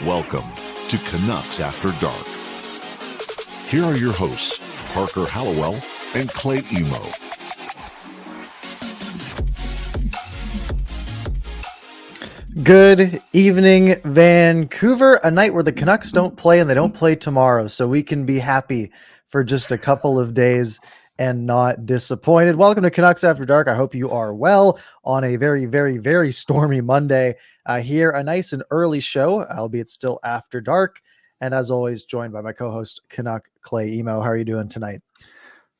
Welcome to Canucks After Dark. Here are your hosts, Parker Hallowell and Clay Emo. Good evening, Vancouver. A night where the Canucks don't play and they don't play tomorrow, so we can be happy for just a couple of days and not disappointed. Welcome to Canucks After Dark. I hope you are well on a very, very, very stormy Monday. Here, a nice and early show, albeit still after dark. And as always, joined by my co-host, Canuck Clay Emo. How are you doing tonight?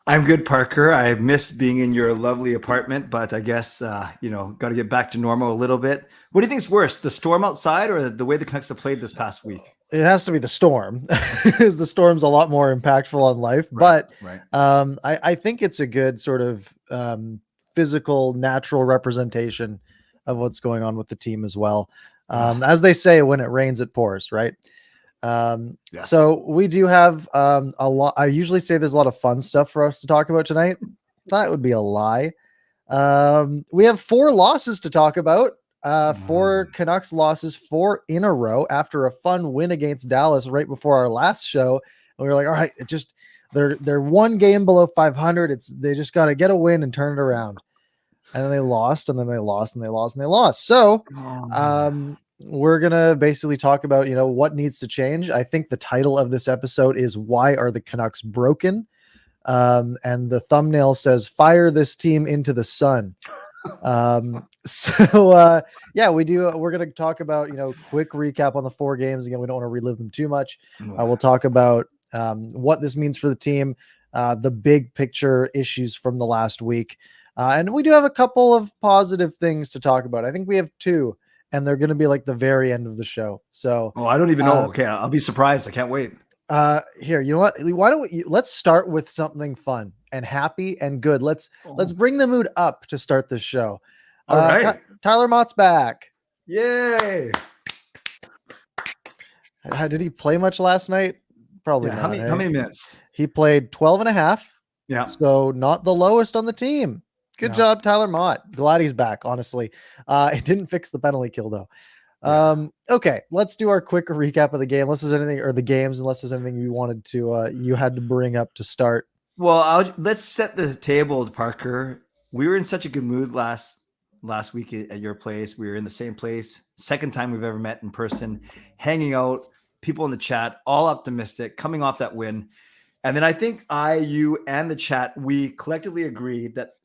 I'm good, Parker. I miss being in your lovely apartment, but I guess, got to get back to normal a little bit. What do you think is worse, the storm outside or the way the Canucks have played this past week? It has to be the storm, because the storm's a lot more impactful on life. Right. I think it's a good sort of physical, natural representation of what's going on with the team as well. As they say, when it rains, it pours, right? Yes. So we do have a lot. I usually say there's a lot of fun stuff for us to talk about tonight. That would be a lie. We have 4 losses to talk about. 4 Canucks losses, 4 in a row after a fun win against Dallas right before our last show. And we were like, all right, they're one game below 500. They just got to get a win and turn it around. And then they lost, and then they lost, and they lost, and they lost. So we're going to basically talk about, what needs to change. I think the title of this episode is Why Are the Canucks Broken? And the thumbnail says, Fire this team into the sun. We're going to talk about, quick recap on the 4 games. Again, we don't want to relive them too much. We'll talk about what this means for the team, the big picture issues from the last week. And we do have a couple of positive things to talk about. I think we have 2, and they're going to be like the very end of the show. So, I don't even know. Okay. I'll be surprised. I can't wait. Here, you know what? Why don't let's start with something fun and happy and good. Let's bring the mood up to start this show. All right. Tyler Mott's back. Yay. Did he play much last night? Probably not. How many minutes? He played 12 and a half. Yeah. So not the lowest on the team. Good job, Tyler Mott. Glad he's back, honestly. It didn't fix the penalty kill, though. Okay, let's do our quick recap of the game. Unless there's anything, or the games, unless there's anything you wanted to, you had to bring up to start. Well, let's set the table, Parker. We were in such a good mood last week at your place. We were in the same place. Second time we've ever met in person, hanging out, people in the chat, all optimistic, coming off that win. And then I think you and the chat, we collectively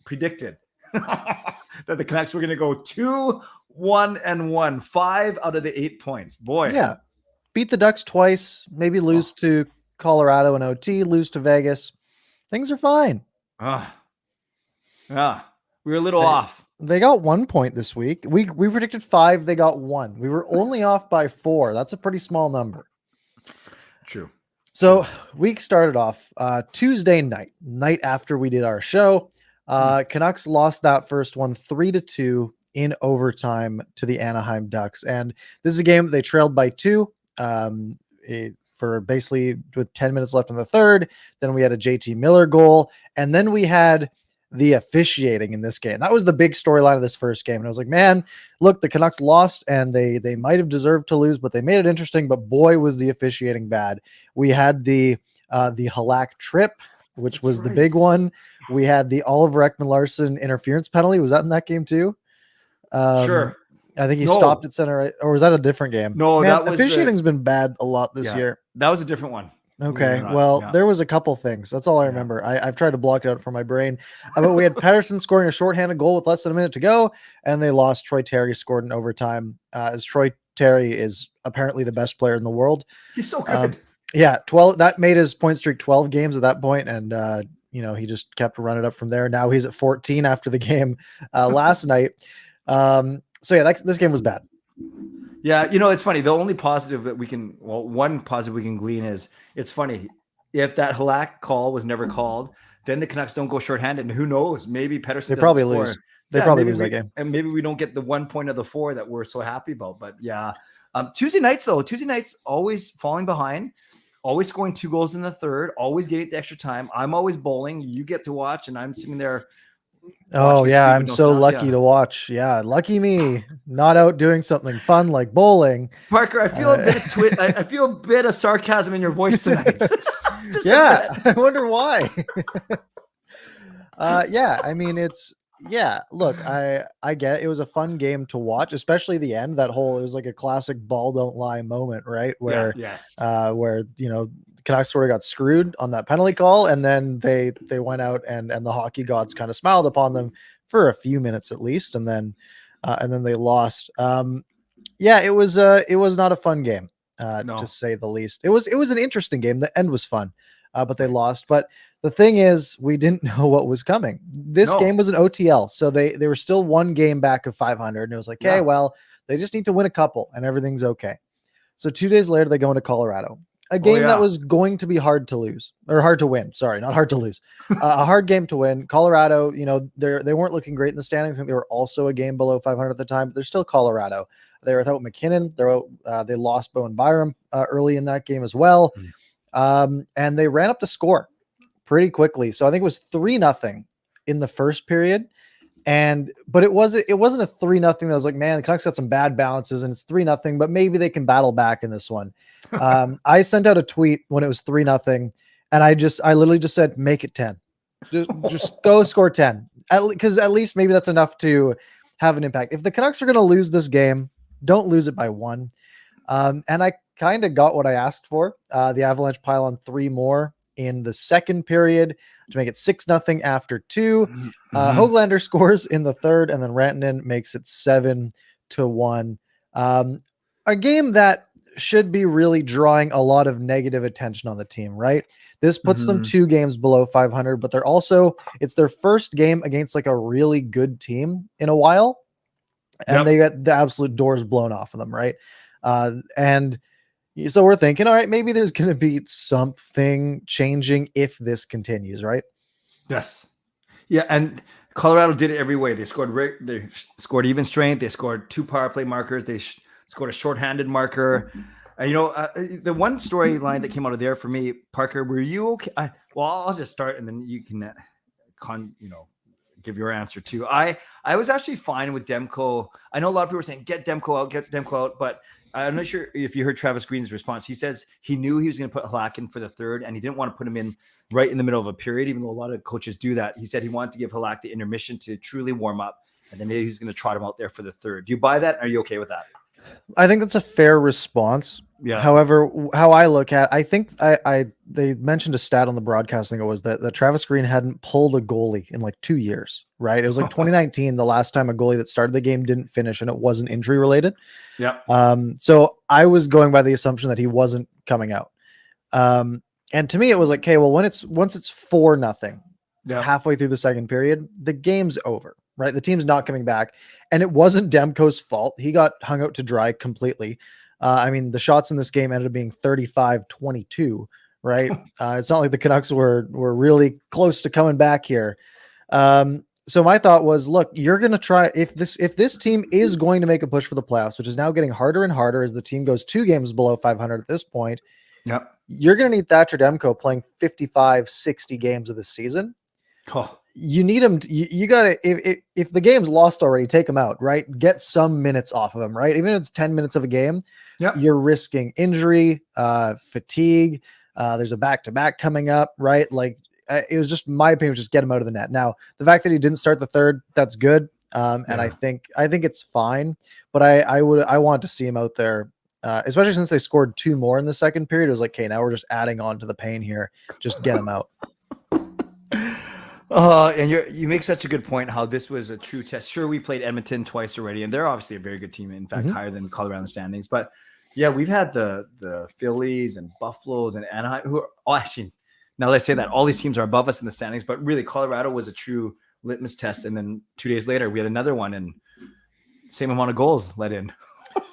predicted that the Canucks were going to go 2-1-1, 5 out of the 8 points. Boy. Yeah. Beat the Ducks twice, maybe lose to Colorado and OT, lose to Vegas. Things are fine. Yeah. We were a little off. They got 1 point this week. We predicted 5. They got 1. We were only off by 4. That's a pretty small number. True. So week started off Tuesday night after we did our show. Canucks lost that first one 3-2 in overtime to the Anaheim Ducks. And this is a game they trailed by 2 for basically with 10 minutes left in the third. Then we had a JT Miller goal. And then we had the officiating in this game. That was the big storyline of this first game. And I was like, man, look, the Canucks lost and they might have deserved to lose, but they made it interesting. But boy, was the officiating bad. We had the Halak trip, which was the big one. We had the Oliver Ekman-Larsson interference penalty. Was that in that game too? Sure. I think he stopped at center, or was that a different game? No, man, that was officiating's been bad a lot this year. That was a different one. Okay, there was a couple things. That's all I remember. I've tried to block it out from my brain. But we had Pettersson scoring a shorthanded goal with less than a minute to go, and they lost. Troy Terry scored in overtime, as Troy Terry is apparently the best player in the world. He's so good. 12. That made his point streak 12 games at that point, and he just kept running up from there. Now he's at 14 after the game last night. This game was bad. Yeah, it's funny. The only positive that one positive we can glean is it's funny. If that Halak call was never called, then the Canucks don't go shorthanded. And who knows? Maybe Pettersson They probably lose. They probably lose that game. And maybe we don't get the 1 point of the 4 that we're so happy about. But yeah, Tuesday nights always falling behind, always scoring 2 goals in the third, always getting the extra time. I'm always bowling. You get to watch, and I'm sitting there Oh this yeah, week I'm with no so sound. lucky Yeah. to watch. Yeah, lucky me. Not out doing something fun like bowling. Parker, I feel a bit of I feel a bit of sarcasm in your voice tonight. Just Yeah, a I wonder why. Yeah, I mean look, I get it. It was a fun game to watch, especially the end. That whole, it was like a classic ball don't lie moment, right? bit. Where Yes. where Canucks sort of got screwed on that penalty call, and then they went out and the hockey gods kind of smiled upon them for a few minutes at least, and then they lost. Yeah, it was not a fun game, to No. say the least. It was an interesting game. The end was fun, but they lost. But the thing is, we didn't know what was coming. This game No. was an OTL, so they were still one game back of 500, and it was like, hey, Yeah. well, they just need to win a couple, and everything's okay. So 2 days later, they go into Colorado, a game that yeah. was going to be hard to lose, or hard to win. Sorry, not hard to lose. A hard game to win. Colorado, they weren't looking great in the standings. I think they were also a game below 500 at the time, but they're still Colorado. They were without McKinnon. They lost Bowen Byram early in that game as well, and they ran up the score pretty quickly. So I think it was 3-0 in the first period. But it wasn't a 3-0 that was like, man, the Canucks got some bad balances and it's 3-0, but maybe they can battle back in this one. I sent out a tweet when it was 3-0, and I literally just said, make it 10. Just go score 10. Because at least maybe that's enough to have an impact. If the Canucks are going to lose this game, don't lose it by 1. And I kind of got what I asked for. The Avalanche pile on 3 more in the second period to make it 6-0 after 2. Höglander scores in the third, and then Rantanen makes it 7-1. A game that should be really drawing a lot of negative attention on the team, right? This puts them 2 games below 500, but it's their first game against like a really good team in a while. And they got the absolute doors blown off of them, right? And so we're thinking, all right, maybe there's going to be something changing if this continues, right? Yes. Yeah, and Colorado did it every way. They scored even strength. They scored 2 power play markers. They scored a shorthanded marker. The one storyline that came out of there for me, Parker, were you okay? Well, I'll just start, and then you can give your answer too. I was actually fine with Demko. I know a lot of people are saying get Demko out, but I'm not sure if you heard Travis Green's response. He says he knew he was going to put Halak in for the third, and he didn't want to put him in right in the middle of a period, even though a lot of coaches do that. He said he wanted to give Halak the intermission to truly warm up, and then maybe he's going to trot him out there for the third. Do you buy that? Are you okay with that? I think that's a fair response. Yeah. However, how I look at, I think they mentioned a stat on the broadcast. I think it was that Travis Green hadn't pulled a goalie in like 2 years, right? It was like 2019, the last time a goalie that started the game didn't finish, and it wasn't injury related. Yeah. So I was going by the assumption that he wasn't coming out. And to me, it was like, okay, well, once it's 4-0, halfway through the second period, the game's over, right? The team's not coming back, and it wasn't Demko's fault. He got hung out to dry completely. I mean, the shots in this game ended up being 35-22, right? It's not like the Canucks were really close to coming back here. So my thought was, look, you're going to try, if this team is going to make a push for the playoffs, which is now getting harder and harder as the team goes 2 games below 500 at this point. Yep. You're going to need Thatcher Demko playing 55-60 games of the season. Oh. You need him. You got to, if the game's lost already, take him out, right? Get some minutes off of him, right? Even if it's 10 minutes of a game, you're risking injury, fatigue. There's a back-to-back coming up, right? Like, it was just my opinion, just get him out of the net. Now, the fact that he didn't start the third, that's good. And I think it's fine, but I wanted to see him out there, especially since they scored 2 more in the second period. It was like, okay, now we're just adding on to the pain here. Just get him out. And you make such a good point how this was a true test. Sure, we played Edmonton twice already, and they're obviously a very good team, in fact, higher than Colorado in the standings. But yeah, we've had the Phillies and Buffaloes and Anaheim, who are actually, now let's say that all these teams are above us in the standings, but really Colorado was a true litmus test. And then 2 days later, we had another one, and same amount of goals let in.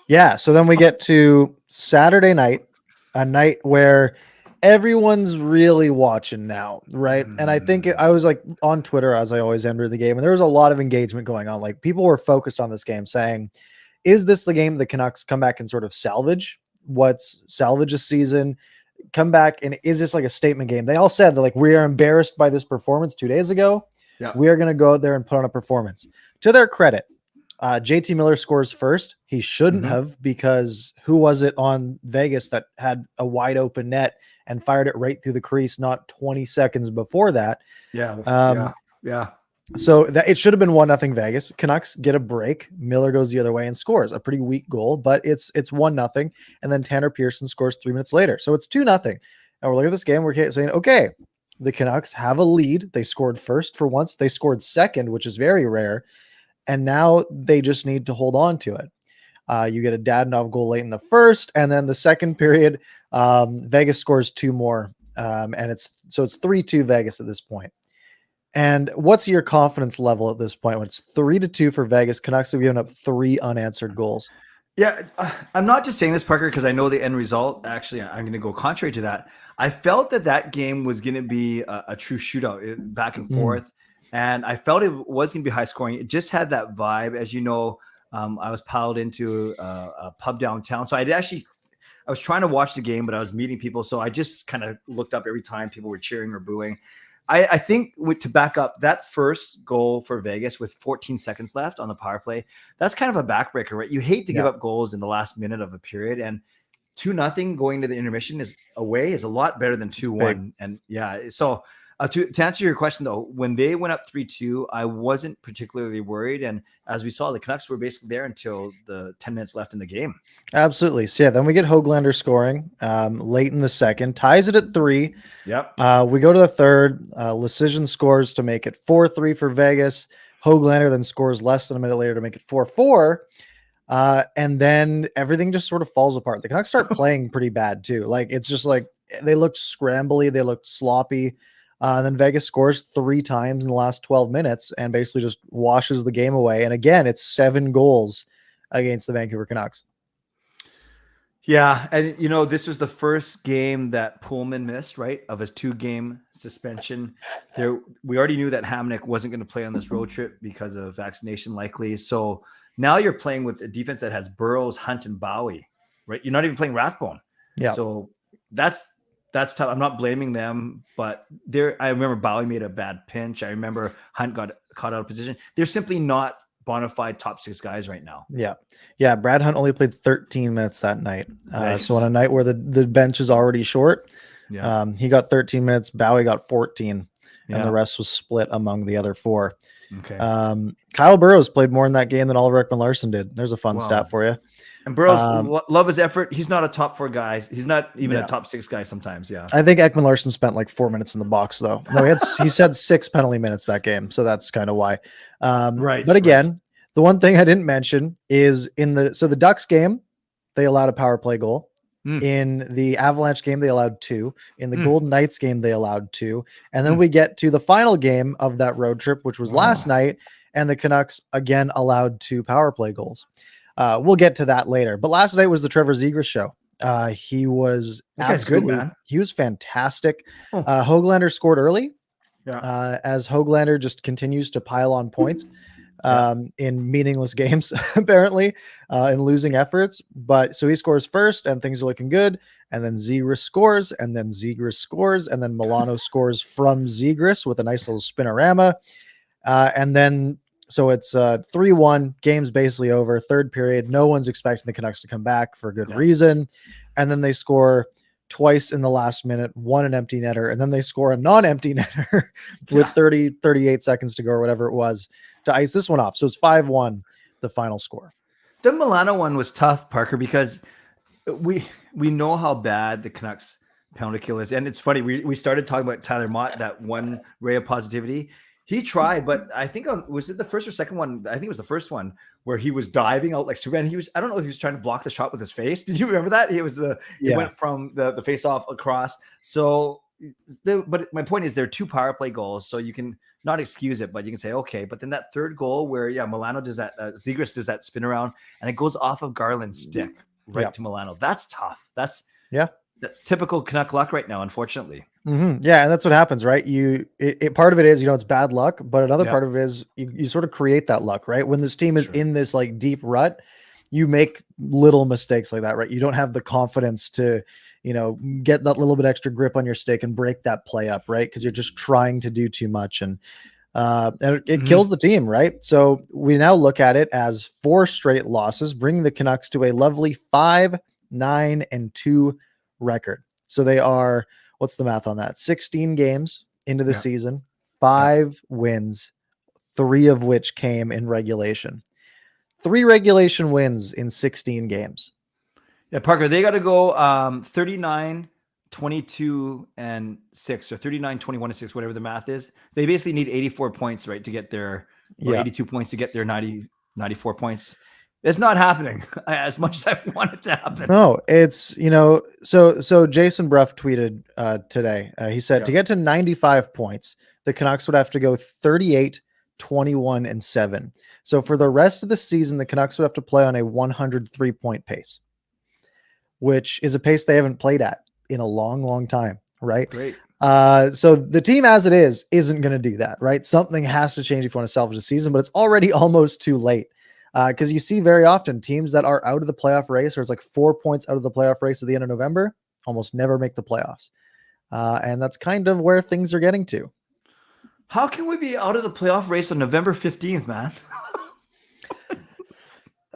Yeah. So then we get to Saturday night, a night where everyone's really watching now, right? And I think I was like on Twitter, as I always enter the game, and there was a lot of engagement going on. Like, people were focused on this game saying, is this the game the Canucks come back and sort of salvage a season, come back, and is this like a statement game? They all said, they're like, we are embarrassed by this performance 2 days ago, Yeah. We are going to go out there and put on a performance. To their credit, JT Miller scores first. He shouldn't have, because who was it on Vegas that had a wide open net and fired it right through the crease not 20 seconds before that? Yeah. So that it should have been 1-0 Vegas. Canucks get a break. Miller goes the other way and scores a pretty weak goal, but it's 1-0. And then Tanner Pearson scores 3 minutes later. So it's 2-0. And we're looking at this game. We're saying, okay, the Canucks have a lead. They scored first for once. They scored second, which is very rare. And now they just need to hold on to it. You get a Dadonov goal late in the first, and then the second period, Vegas scores 2 more. And it's 3-2 Vegas at this point. And what's your confidence level at this point when it's 3-2 for Vegas? Canucks have given up 3 unanswered goals. Yeah, I'm not just saying this, Parker, because I know the end result. Actually, I'm going to go contrary to that. I felt that game was going to be a true shootout, back and forth. And I felt it was going to be high scoring. It just had that vibe. As you know, I was piled into a pub downtown. So I was trying to watch the game, but I was meeting people. So I just kind of looked up every time people were cheering or booing. I think to back up that first goal for Vegas with 14 seconds left on the power play, that's kind of a backbreaker, right? You hate to give up goals in the last minute of a period, and 2-0 going to the intermission is a lot better than 2-1. And so to answer your question though, when they went up 3-2, I wasn't particularly worried. And as we saw, the Canucks were basically there until the 10 minutes left in the game. Absolutely. So then we get Höglander scoring late in the second, ties it at 3. Yep. We go to the third. Lecision scores to make it 4-3 for Vegas. Höglander then scores less than a minute later to make it 4-4. And then everything just sort of falls apart. The Canucks start playing pretty bad too. Like, it's just like they looked scrambly, they looked sloppy. Then Vegas scores 3 times in the last 12 minutes and basically just washes the game away. And again, it's 7 goals against the Vancouver Canucks. Yeah, and this was the first game that Pullman missed, right, of his 2-game suspension. We already knew that Hamnick wasn't going to play on this road trip because of vaccination, likely. So now you're playing with a defense that has Burrows, Hunt, and Bowie, right? You're not even playing Rathbone. Yeah. So that's tough. I'm not blaming them, but I remember Bowie made a bad pinch. I remember Hunt got caught out of position. They're simply not bona fide top 6 guys right now. Yeah. Brad Hunt only played 13 minutes that night. So on a night where the bench is already short, he got 13 minutes. Bowie got 14, and the rest was split among the other 4. Okay. Kyle Burrows played more in that game than Oliver Ekman-Larsson did. There's a fun stat for you. And Burrows, love his effort. He's not a top 4 guy. He's not even a top 6 guy sometimes. Yeah. I think Ekman-Larsson spent like 4 minutes in the box though. No, he's had 6 penalty minutes that game. So that's kind of why. Right. But again, the one thing I didn't mention is the Ducks game, they allowed a power play goal. In the Avalanche game, they allowed 2. In the Golden Knights game, they allowed 2. And then we get to the final game of that road trip, which was last night, and the Canucks again allowed 2 power play goals. We'll get to that later. But last night was the Trevor Zegras show. He was absolutely good, man. He was fantastic. Höglander scored early. As Höglander just continues to pile on points. In meaningless games, apparently, in losing efforts. But so he scores first and things are looking good. And then Zegras scores, and then Zegras scores, and then Milano scores from Zegras with a nice little spinorama. And then so it's 3-1, game's basically over. Third period, no one's expecting the Canucks to come back for good reason. And then they score twice in the last minute, 1 an empty netter, and then they score a non-empty netter with 38 seconds to go or whatever it was to ice this one off. So it's 5-1, the final score. The Milano one was tough, Parker, because we know how bad the Canucks penalty kill is. And it's funny, we started talking about Tyler Mott, that one ray of positivity. He tried, but I think was it the first or second one? I think it was the first one where he was diving out like Superman. I don't know if he was trying to block the shot with his face. Did you remember that? He went from the face off across. So, but my point is there are 2 power play goals, so you can not excuse it, but you can say, okay. But then that third goal where Milano does that, Zegras does that spin around, and it goes off of Garland's stick to Milano. That's tough. That's typical Canuck luck right now, unfortunately. Yeah, and that's what happens, right? Part of it is, it's bad luck, but another part of it is you sort of create that luck, right? When this team is in this like deep rut, you make little mistakes like that, right? You don't have the confidence to, get that little bit extra grip on your stick and break that play up, right? Because you're just trying to do too much. And And it kills the team, right? So we now look at it as 4 straight losses, bringing the Canucks to a lovely 5-9-2 record. So they are, what's the math on that? 16 games into the season, 5 wins, 3 of which came in regulation. 3 regulation wins in 16 games. Yeah, Parker, they got to go 39, 22, and 6, or 39, 21, and 6, whatever the math is. They basically need 84 points, right, to get their, or 82 points to get their 94 points. It's not happening as much as I want it to happen. No, it's, you know, so Jason Bruff tweeted today. He said to get to 95 points, the Canucks would have to go 38, 21, and 7. So for the rest of the season, the Canucks would have to play on a 103-point pace, which is a pace they haven't played at in a long, long time, right? Great. So the team as it is isn't going to do that, right? Something has to change if you want to salvage the season, but it's already almost too late. Because you see very often teams that are out of the playoff race, or it's like 4 points out of the playoff race at the end of November, almost never make the playoffs. And that's kind of where things are getting to. How can we be out of the playoff race on November 15th, man?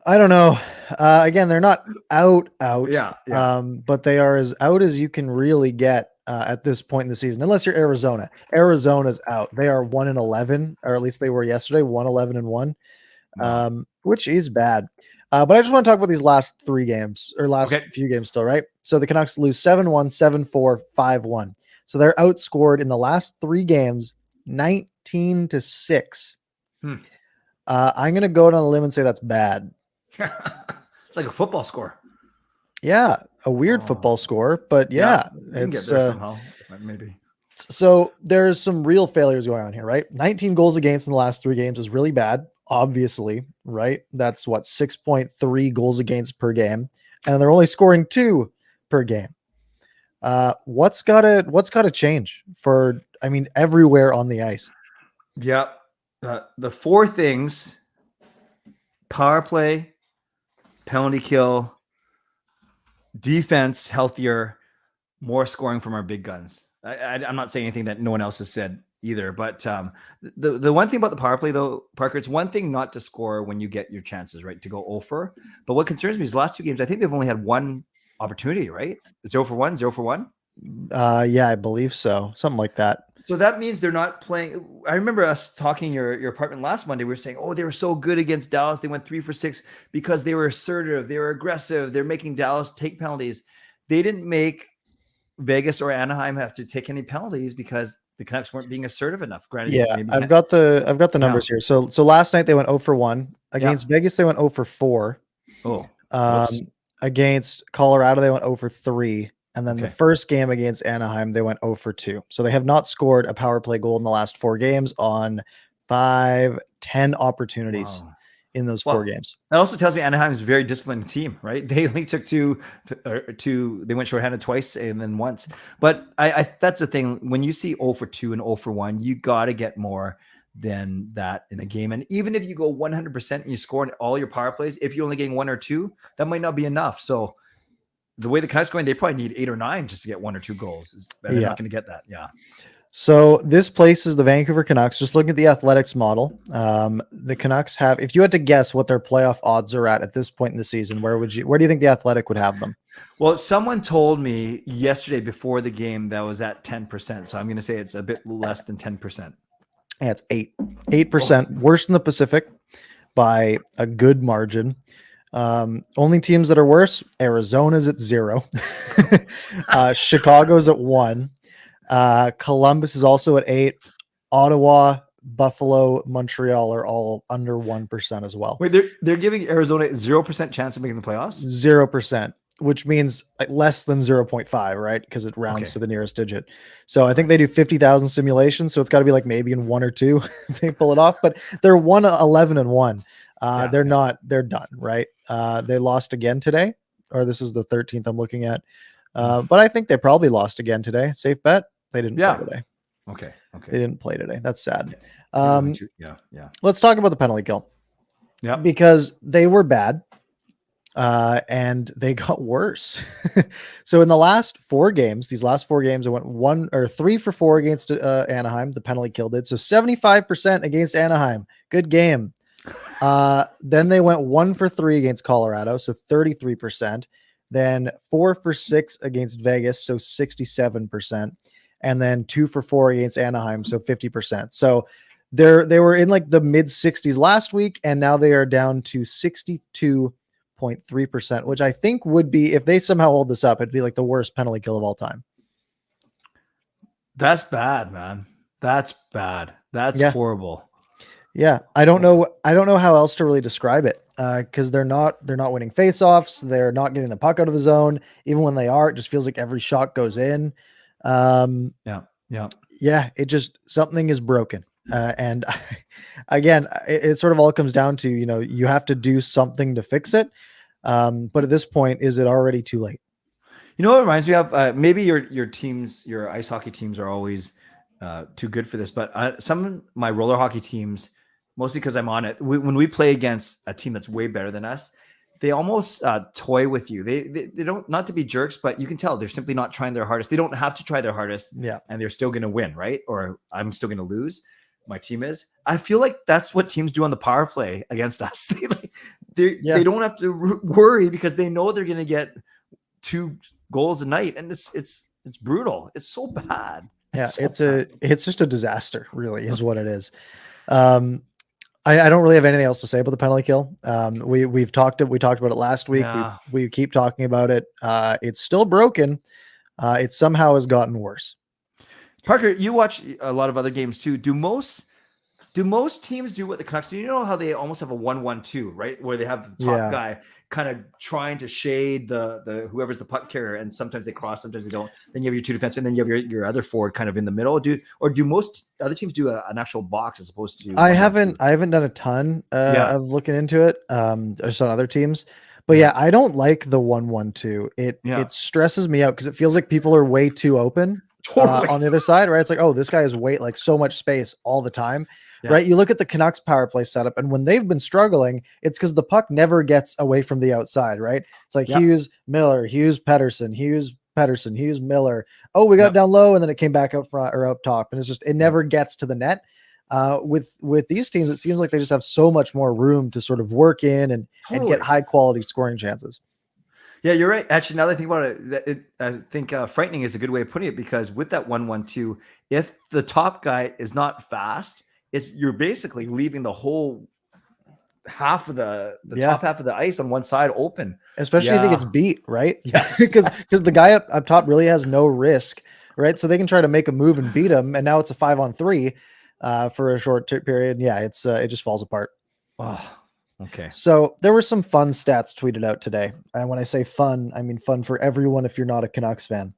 I don't know. Again, they're not out. Yeah. But they are as out as you can really get at this point in the season, unless you're Arizona. Arizona's out. They are 1-11, or at least they were yesterday, 1-11-1. Which is bad. But I just want to talk about these last 3 games, or last few games still, right? So the Canucks lose 7-1, 7-4, 5-1. So they're outscored in the last 3 games 19-6. I'm going to go out on a limb and say that's bad. It's like a football score. Yeah, a weird football score, but yeah, it's get there somehow, maybe. So there's some real failures going on here, right? 19 goals against in the last 3 games is really bad. Obviously, right? That's what, 6.3 goals against per game, and they're only scoring 2 per game. What's gotta change for, I mean, everywhere on the ice? Yeah. The 4 things: power play, penalty kill, defense healthier, more scoring from our big guns. I'm not saying anything that no one else has said either, but the one thing about the power play, though, Parker, it's one thing not to score when you get your chances, right, to go 0 for. But what concerns me is the last 2 games, I think they've only had 1 opportunity, right? 0 for 1, 0 for 1. Yeah, I believe so, something like that. So that means they're not playing. I remember us talking in your apartment last Monday. We were saying, oh, they were so good against Dallas. They went 3 for 6 because they were assertive, they were aggressive, they're making Dallas take penalties. They didn't make Vegas or Anaheim have to take any penalties because the Canucks weren't being assertive enough. Granted, yeah, I've got the numbers here. So last night they went 0 for 1 against Vegas. They went 0 for 4. Against Colorado they went 0 for 3, and then the first game against Anaheim they went 0 for 2. So they have not scored a power play goal in the last 4 games on 5-10 opportunities in those 4 games. That also tells me Anaheim is a very disciplined team, right? They only took 2. They went shorthanded twice and then once. But I that's the thing. When you see 0 for 2 and 0 for 1, you got to get more than that in a game. And even if you go 100% and you score in all your power plays, if you're only getting 1 or 2, that might not be enough. So the way the Canucks going, they probably need 8 or 9 just to get 1 or 2 goals. They're not going to get that. Yeah. So this places the Vancouver Canucks, just looking at the athletics model, the Canucks have, if you had to guess what their playoff odds are at this point in the season, where do you think the Athletic would have them? Well, someone told me yesterday before the game that was at 10%. So I'm going to say it's a bit less than 10%. Yeah, it's 8%, worse than the Pacific by a good margin. Only teams that are worse: Arizona's at 0, Chicago's at 1. Columbus is also at 8. Ottawa, Buffalo, Montreal are all under 1% as well. Wait, they're giving Arizona 0% chance of making the playoffs? 0%, which means less than 0.5, right? Because it rounds to the nearest digit. So I think they do 50,000 simulations. So it's got to be like maybe in 1 or 2 they pull it off. But they're 1-11-1. They're done, right? They lost again today, or this is the 13th I'm looking at. But I think they probably lost again today. Safe bet. They didn't play today. Okay. They didn't play today. That's sad. Yeah. Let's talk about the penalty kill. Yeah. Because they were bad. and they got worse. So in the last 4 games, these last 4 games, I went 3 for 4 against Anaheim. The penalty kill did so 75% against Anaheim. Good game. Then they went 1 for 3 against Colorado, so 33%. Then 4 for 6 against Vegas, so 67%. And then 2 for 4 against Anaheim, so 50%. So they were in like the mid 60s last week, and now they are down to 62.3%, which I think would be, if they somehow hold this up, it'd be like the worst penalty kill of all time. That's bad, man. That's bad. That's horrible. Yeah, I don't know how else to really describe it, because they're not winning faceoffs. They're not getting the puck out of the zone. Even when they are, it just feels like every shot goes in. Yeah. It just, something is broken. And again, it sort of all comes down to, you have to do something to fix it. But at this point, is it already too late? You know what reminds me of? Maybe your teams, your ice hockey teams are always too good for this, but some of my roller hockey teams, mostly because I'm on it, when we play against a team that's way better than us, they almost toy with you. They don't, not to be jerks, but you can tell they're simply not trying their hardest. They don't have to try their hardest, and they're still going to win, right? Or I'm still going to lose. My team is. I feel like that's what teams do on the power play against us. They don't have to worry because they know they're going to get 2 goals a night, and it's brutal. It's so bad. It's just a disaster, really, is what it is. I don't really have anything else to say about the penalty kill. We talked about it last week. Yeah. We keep talking about it. It's still broken. It somehow has gotten worse. Parker, you watch a lot of other games too. Do most teams do what the Canucks do? You know how they almost have a 1-1-2, right? Where they have the top guy kind of trying to shade the whoever's the puck carrier, and sometimes they cross, sometimes they don't. Then you have your 2 defensemen, then you have your other forward kind of in the middle. Do most other teams do an actual box as opposed to? I haven't done a ton of looking into it. Just on other teams. But I don't like the 1-1-2. It stresses me out because it feels like people are way too open. Totally. On the other side, right? It's like, oh, this guy has like so much space all the time, right? You look at the Canucks power play setup, and when they've been struggling, it's because the puck never gets away from the outside, right? It's like Hughes, Miller, Hughes, Pettersson, Hughes, Miller. Oh, we got down low, and then it came back up front or up top, and it's just, it never gets to the net. With these teams, it seems like they just have so much more room to sort of work in and get high quality scoring chances. Yeah, you're right. Actually, now that I think about it, I think frightening is a good way of putting it, because with that 1-1-2, if the top guy is not fast, you're basically leaving the whole half of the top half of the ice on one side open. Especially if he gets beat, right? Yeah, because the guy up top really has no risk, right? So they can try to make a move and beat him, and now it's a 5-on-3 for a short period. Yeah, it just falls apart. Oh. Okay. So there were some fun stats tweeted out today. And when I say fun, I mean fun for everyone if you're not a Canucks fan.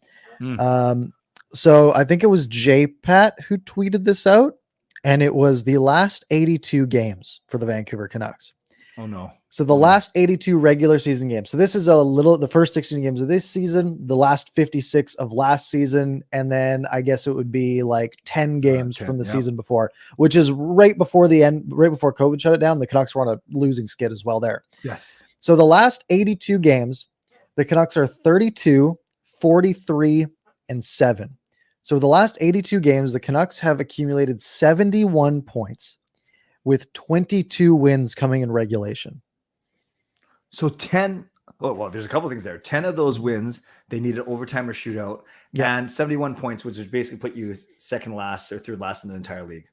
So I think it was J-Pat who tweeted this out, and it was the last 82 games for the Vancouver Canucks. Oh, no. So the last 82 regular season games. So this is the first 16 games of this season, the last 56 of last season, and then I guess it would be like 10 games from the season before, which is right before the end, right before COVID shut it down. The Canucks were on a losing skid as well there. Yes. So the last 82 games, the Canucks are 32, 43, and 7. So the last 82 games, the Canucks have accumulated 71 points with 22 wins coming in regulation. So 10, well, there's a couple things there. 10 of those wins, they needed overtime or shootout, and 71 points, which would basically put you second last or third last in the entire league.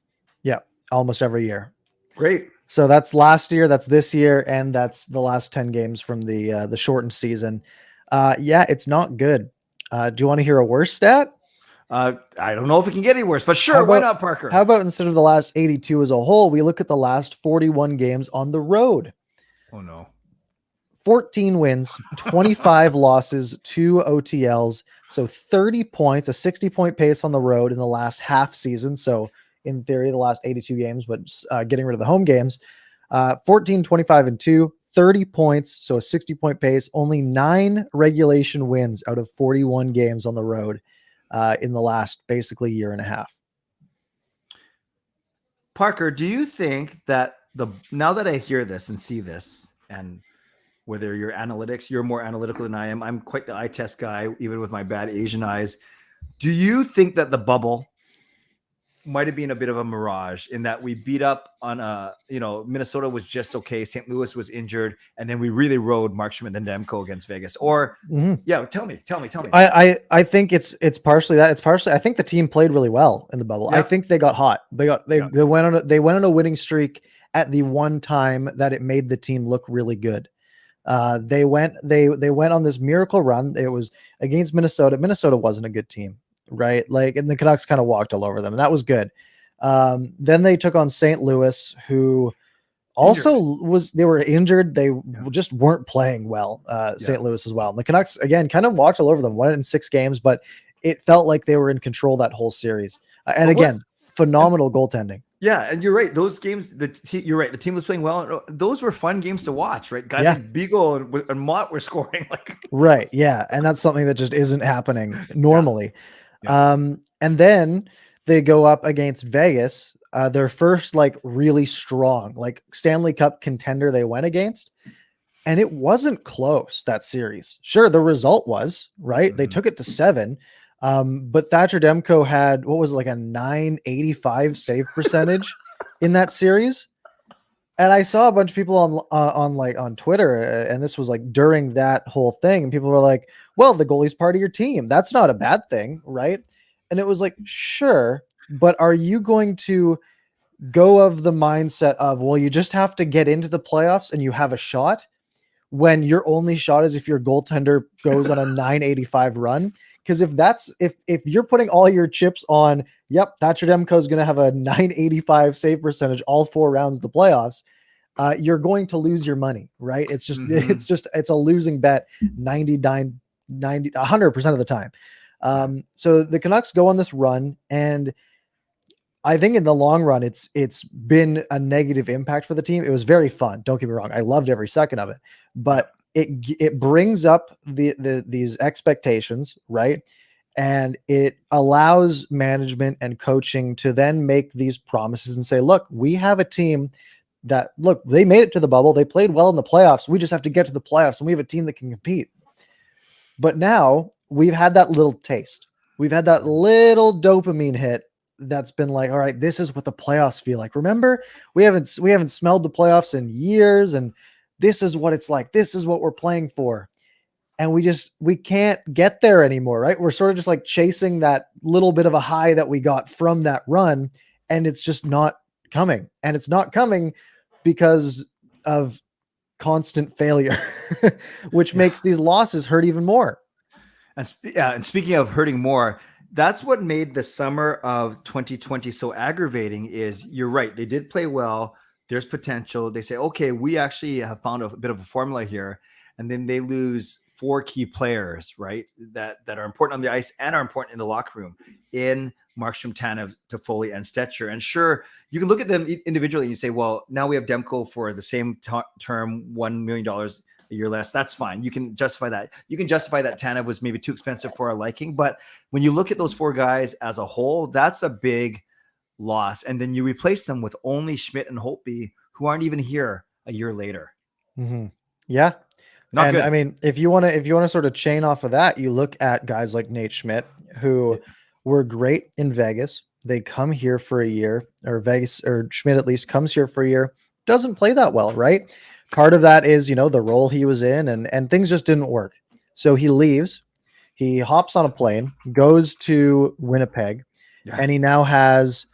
Yeah, almost every year. Great. So that's last year, that's this year, and that's the last 10 games from the shortened season. It's not good. Do you want to hear a worse stat? I don't know if it can get any worse, but sure, why not, Parker? How about instead of the last 82 as a whole, we look at the last 41 games on the road? Oh, no. 14 wins, 25 losses, 2 OTLs. So 30 points, a 60-point pace on the road in the last half season. So in theory, the last 82 games, but getting rid of the home games. 14, 25, and 2, 30 points. So a 60-point pace, only 9 regulation wins out of 41 games on the road in the last basically year and a half. Parker, do you think that now that I hear this and see this, and whether you're analytics, you're more analytical than I am. I'm quite the eye test guy, even with my bad Asian eyes. Do you think that the bubble might have been a bit of a mirage in that we beat up on Minnesota was just okay, St. Louis was injured, and then we really rode Mark Schmidt and Demko against Vegas? Or yeah, tell me. I think it's partially that. It's partially I think the team played really well in the bubble. Yeah. I think they got hot. They went on a winning streak at the one time that it made the team look really good. They went on this miracle run. It was against Minnesota. Minnesota wasn't a good team, right? Like, and the Canucks kind of walked all over them, and that was good. Then they took on St. Louis, who also they were injured. They just weren't playing well. St. Louis as well. And the Canucks again kind of walked all over them. Won it in 6 games, but it felt like they were in control that whole series. Phenomenal goaltending. Yeah, and you're right. Those games, you're right. The team was playing well. Those were fun games to watch, right? Guys like Beagle and Mott were scoring. Right, yeah, and that's something that just isn't happening normally. And then they go up against Vegas, their first really strong Stanley Cup contender they went against, and it wasn't close, that series. Sure, the result was right. They took it to 7. But Thatcher Demko had what was a 985 save percentage in that series. And I saw a bunch of people on Twitter, and this was during that whole thing, and people were like, well, the goalie's part of your team. That's not a bad thing, right? And it was sure, but are you going to go of the mindset of, well, you just have to get into the playoffs and you have a shot, when your only shot is if your goaltender goes on a 985 run? Because if you're putting all your chips on, Thatcher Demko is going to have a 985 save percentage all 4 rounds of the playoffs, you're going to lose your money, right? It's just it's a losing bet 100% of the time. So the Canucks go on this run, and I think in the long run, it's been a negative impact for the team. It was very fun. Don't get me wrong. I loved every second of it, but it brings up these expectations, right? And it allows management and coaching to then make these promises and say, look, we have a team that, they made it to the bubble. They played well in the playoffs. We just have to get to the playoffs, and we have a team that can compete. But now we've had that little taste. We've had that little dopamine hit that's been all right, this is what the playoffs feel like. Remember, we haven't smelled the playoffs in years, and this is what it's like. This is what we're playing for. And we can't get there anymore, right? We're sort of just chasing that little bit of a high that we got from that run, and it's just not coming. And it's not coming because of constant failure, which makes these losses hurt even more. And speaking of hurting more, that's what made the summer of 2020 so aggravating. Is you're right. They did play well. There's potential. They say, okay, we actually have found a bit of a formula here. And then they lose 4 key players, right? That are important on the ice and are important in the locker room, in Markstrom, Tanev, Toffoli, and Stetcher. And sure, you can look at them individually and you say, well, now we have Demko for the same term, $1 million a year less. That's fine. You can justify that. You can justify that Tanev was maybe too expensive for our liking. But when you look at those 4 guys as a whole, that's a big loss. And then you replace them with only Schmidt and Holtby, who aren't even here a year later. Mm-hmm. Yeah. Not good. I mean, if you want to sort of chain off of that, you look at guys like Nate Schmidt, who were great in Vegas. They come here for a year, or Vegas, or Schmidt at least comes here for a year, doesn't play that well, right? Part of that is, the role he was in, and things just didn't work. So he leaves, he hops on a plane, goes to Winnipeg, and he now has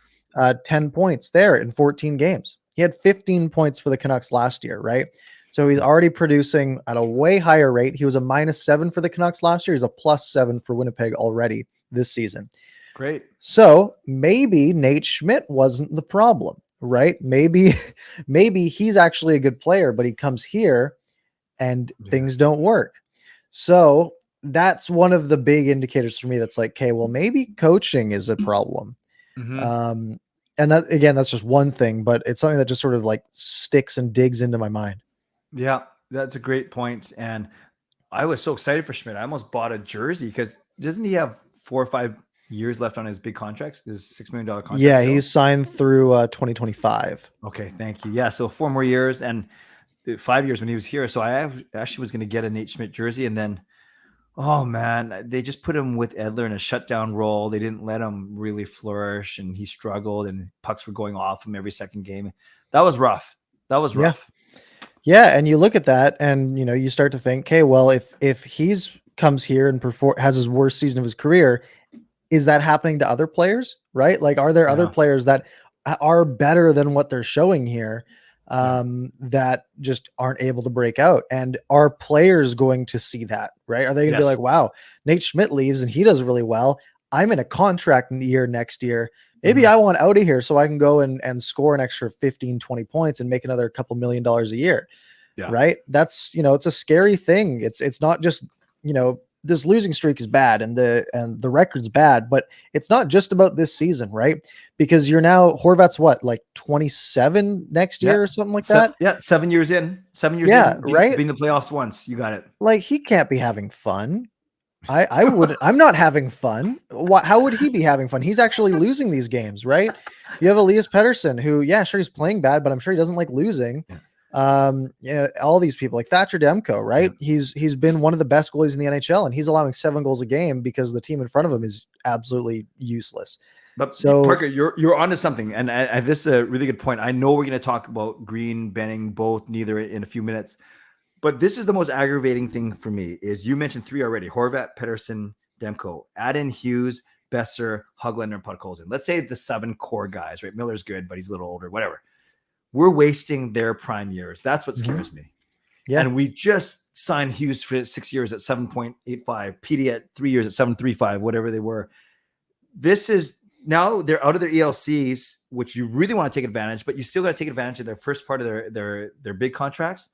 10 points there in 14 games. He had 15 points for the Canucks last year, right? So he's already producing at a way higher rate. He was a -7 for the Canucks last year. He's a +7 for Winnipeg already this season. Great. So maybe Nate Schmidt wasn't the problem, right? Maybe he's actually a good player, but he comes here and things don't work. So that's one of the big indicators for me. That's okay, well, maybe coaching is a problem. Mm-hmm. And that, again, that's just one thing, but it's something that just sort of sticks and digs into my mind. Yeah, that's a great point. And I was so excited for Schmidt. I almost bought a jersey, because doesn't he have 4 or 5 years left on his big contracts, his $6 million contract? Yeah, he's signed through 2025. Okay, thank you. Yeah, so 4 more years. And 5 years when he was here. So I actually was going to get a Nate Schmidt jersey, and then, oh man, they just put him with Edler in a shutdown role. They didn't let him really flourish, and he struggled, and pucks were going off him every second game. That was rough. Yeah, and you look at that, and you start to think, okay, well, if he's comes here and has his worst season of his career, is that happening to other players? Right? Like, are there other players that are better than what they're showing here, that just aren't able to break out? And are players going to see that? Right? Are they going to be like, wow, Nate Schmidt leaves and he does really well. I'm in a contract year next year. Maybe I want out of here so I can go and score an extra 15, 20 points and make another couple $1 million a year. Yeah. Right. That's, it's a scary thing. It's not just, this losing streak is bad and the record's bad, but it's not just about this season, right? Because you're now Horvat's like 27 next year or something like that. Yeah. 7 years in. 7 years in. Right. Being the playoffs once. You got it. Like, he can't be having fun. I'm not having fun. How would he be having fun? He's actually losing these games, right? You have Elias Pettersson, who, sure, he's playing bad, but I'm sure he doesn't like losing. All these people like Thatcher Demko, right? Yeah. He's been one of the best goalies in the NHL, and he's allowing 7 goals a game because the team in front of him is absolutely useless. But so, Parker, you're onto something, and this is a really good point. I know we're going to talk about Green, Benning, both, neither in a few minutes. But this is the most aggravating thing for me is you mentioned 3 already: Horvat, Pettersson, Demko. Add in Hughes, Besser, Höglander, and Podkolzin. Let's say the 7 core guys, right? Miller's good, but he's a little older, whatever. We're wasting their prime years. That's what scares me. Yeah. And we just signed Hughes for 6 years at 7.85, PD at 3 years at 7.35, whatever they were. This is now they're out of their ELCs, which you really want to take advantage, but you still got to take advantage of their first part of their big contracts.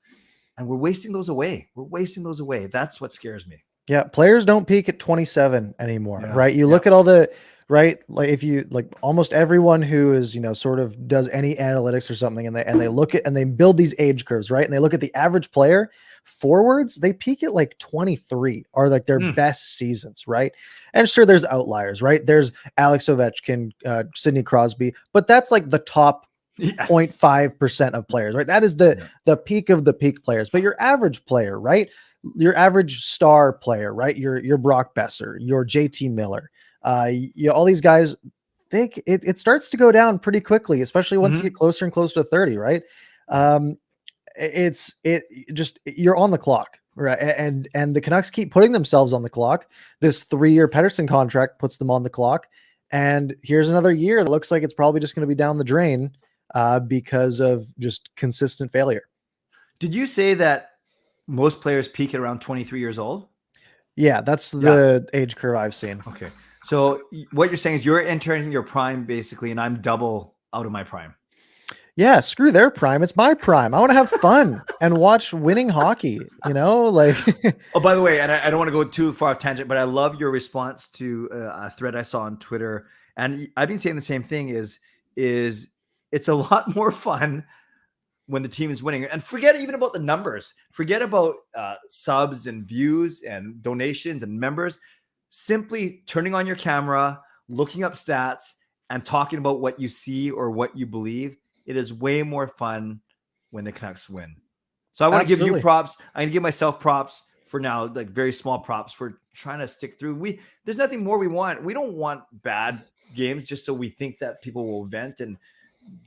And we're wasting those away. That's what scares me. Yeah. Players don't peak at 27 anymore, right? You look at all the, right? Like, if you like almost everyone who is, sort of does any analytics or something, and they look at, and they build these age curves, right? And they look at the average player forwards, they peak at like 23 are like their best seasons, right? And sure, there's outliers, right? There's Alex Ovechkin, Sidney Crosby, but that's like the top 0.5% of players, right? That is the peak of the peak players. But your average player, right? Your average star player, right? Your Brock Besser, your JT Miller, all these guys, it starts to go down pretty quickly, especially once you get closer and closer to 30, right? You're on the clock, right? And the Canucks keep putting themselves on the clock. This 3-year Pettersson contract puts them on the clock. And here's another year that looks like it's probably just going to be down the drain because of just consistent failure. Did you say that most players peak at around 23 years old? Yeah, that's the age curve I've seen. Okay. So what you're saying is you're entering your prime basically, and I'm double out of my prime. Yeah, screw their prime. It's my prime. I want to have fun and watch winning hockey, like. Oh, by the way, and I don't want to go too far off tangent, but I love your response to a thread I saw on Twitter. And I've been saying the same thing is it's a lot more fun when the team is winning. And forget even about the numbers. Forget about subs and views and donations and members. Simply turning on your camera, looking up stats, and talking about what you see or what you believe. It is way more fun when the Canucks win. So I want to give you props. I'm going to give myself props for now, like very small props for trying to stick through. There's nothing more we want. We don't want bad games just so we think that people will vent. And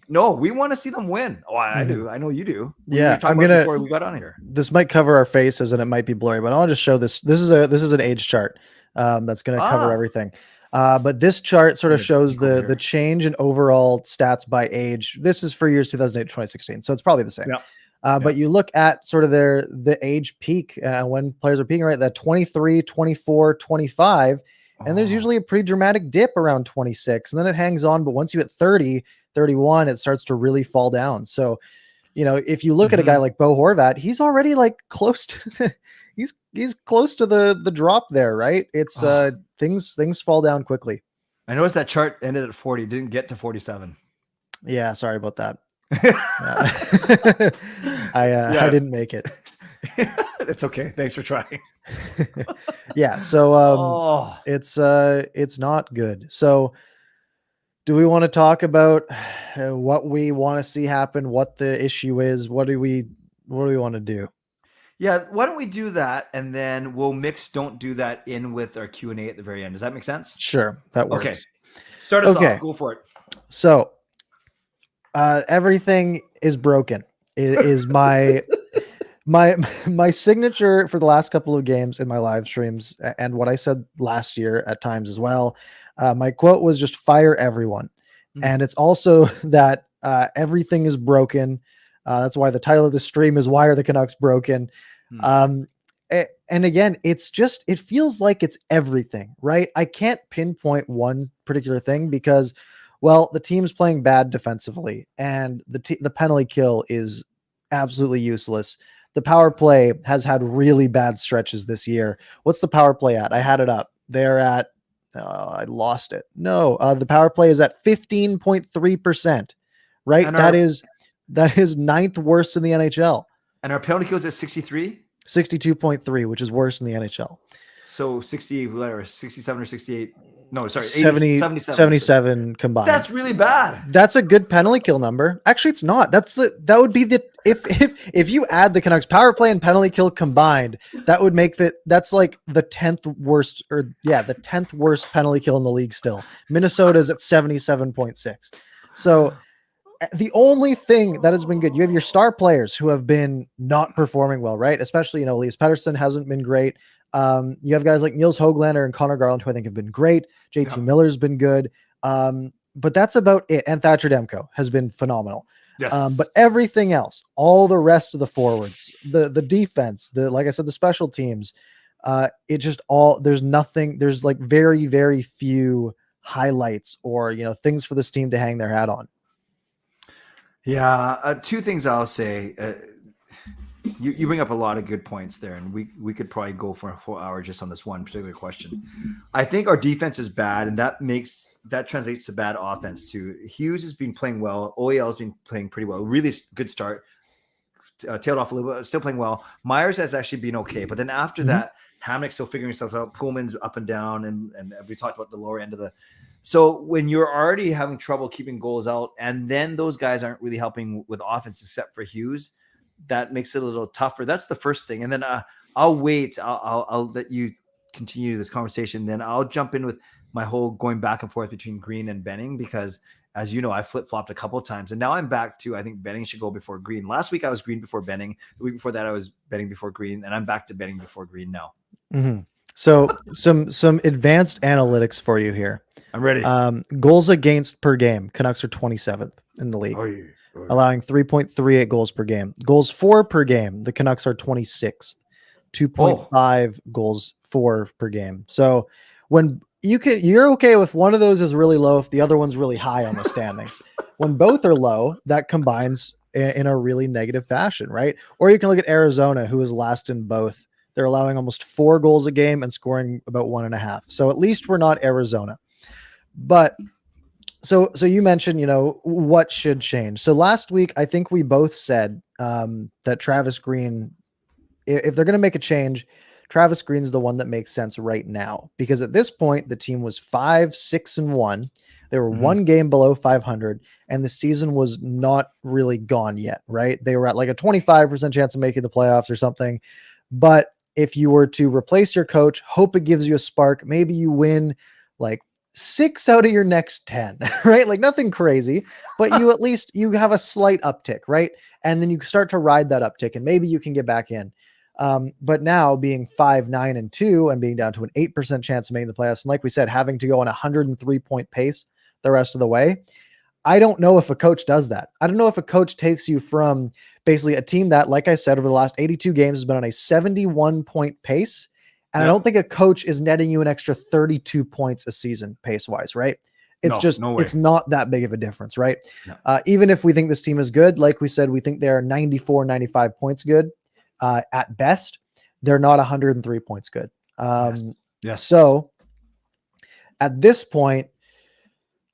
no, we want to see them win. Oh, I do. I know you do. Yeah, before we got on here. This might cover our faces and it might be blurry, but I'll just show this. This is an age chart that's going to cover everything. But this chart sort of shows the change in overall stats by age. This is for years 2008 to 2016, so it's probably the same. But you look at sort of the age peak when players are peaking, right? That 23, 24, 25, and there's usually a pretty dramatic dip around 26, and then it hangs on. But once you hit 30, 31, it starts to really fall down. So, if you look at a guy like Bo Horvat, he's already like close to he's close to the drop there, right? It's things fall down quickly. I noticed that chart ended at 40, didn't get to 47. Yeah, sorry about that. I didn't make it. It's okay. Thanks for trying. Yeah, so it's not good. So do we want to talk about what we want to see happen, what the issue is? What do we What do we want to do? Yeah, why don't we do that, and then we'll mix "Don't Do That" in with our Q&A at the very end. Does that make sense? Sure, that works. Okay, start us off. Go for it. So, everything is broken. Is my my signature for the last couple of games in my live streams, and what I said last year at times as well. My quote was just "fire everyone," and it's also that everything is broken. That's why the title of the stream is "Why Are the Canucks Broken?" And again, it feels like it's everything, right? I can't pinpoint one particular thing because, well, the team's playing bad defensively, and the penalty kill is absolutely useless. The power play has had really bad stretches this year. What's the power play at? I had it up. They're at, I lost it. No, the power play is at 15.3%, right? That is ninth worst in the NHL. And our penalty kills at 63? 62.3, which is worse in the NHL. So 60, whatever, 67 or 68. No, sorry, 77 combined. That's really bad. That's a good penalty kill number. Actually, it's not. That would be if you add the Canucks power play and penalty kill combined, that would make that's like the 10th worst, the 10th worst penalty kill in the league still. Minnesota's at 77.6. So the only thing that has been good, you have your star players who have been not performing well, right? Especially, Elias Pettersson hasn't been great. You have guys like Niels Höglander and Connor Garland, who I think have been great. JT Miller's been good. But that's about it. And Thatcher Demko has been phenomenal. Yes. But everything else, all the rest of the forwards, the defense, like I said, the special teams, there's nothing, there's like very, very few highlights or, things for this team to hang their hat on. Yeah. Two things I'll say. You bring up a lot of good points there, and we could probably go for a full hour just on this one particular question. I think our defense is bad, and that translates to bad offense too. Hughes has been playing well. OEL has been playing pretty well. Really good start. Tailed off a little bit, still playing well. Myers has actually been okay, but then after that, Hamnick's still figuring himself out. Pullman's up and down, and we talked about the lower end of the. So when you're already having trouble keeping goals out, and then those guys aren't really helping with offense except for Hughes, that makes it a little tougher. That's the first thing. And then I'll wait. I'll let you continue this conversation. Then I'll jump in with my whole going back and forth between Green and Benning, because as you know, I flip-flopped a couple of times, and now I'm back to, I think Benning should go before Green. Last week I was Green before Benning. The week before that I was Benning before Green, and I'm back to Benning before Green now. Mm-hmm. So some advanced analytics for you here. I'm ready. Goals against per game. Canucks are 27th in the league. Allowing 3.38 goals per game. Goals for per game, the Canucks are 26th. 2.5 goals for per game. So when you're okay with one of those is really low if the other one's really high on the standings. When both are low, that combines in a really negative fashion, right? Or you can look at Arizona, who is last in both. They're allowing almost 4 goals a game and scoring about 1.5. So at least we're not Arizona. But so you mentioned, what should change. So last week, I think we both said that Travis Green, if they're going to make a change, Travis Green's the one that makes sense right now, because at this point, the team was 5-6-1. They were one game below 500, and the season was not really gone yet, right? They were at like a 25% chance of making the playoffs or something. But if you were to replace your coach, hope it gives you a spark, maybe you win like 6 out of your next 10, right? Like nothing crazy, but you have a slight uptick, right? And then you start to ride that uptick, and maybe you can get back in. But now being 5-9-2 and being down to an 8% chance of making the playoffs, and like we said, having to go on a 103-point pace the rest of the way, I don't know if a coach does that. I don't know if a coach takes you from basically a team that, like I said, over the last 82 games has been on a 71-point pace. And I don't think a coach is netting you an extra 32 points a season pace-wise, right? It's not that big of a difference, right? No. Even if we think this team is good, like we said, we think they're 94, 95 points good at best. They're not 103 points good. Yes. So at this point,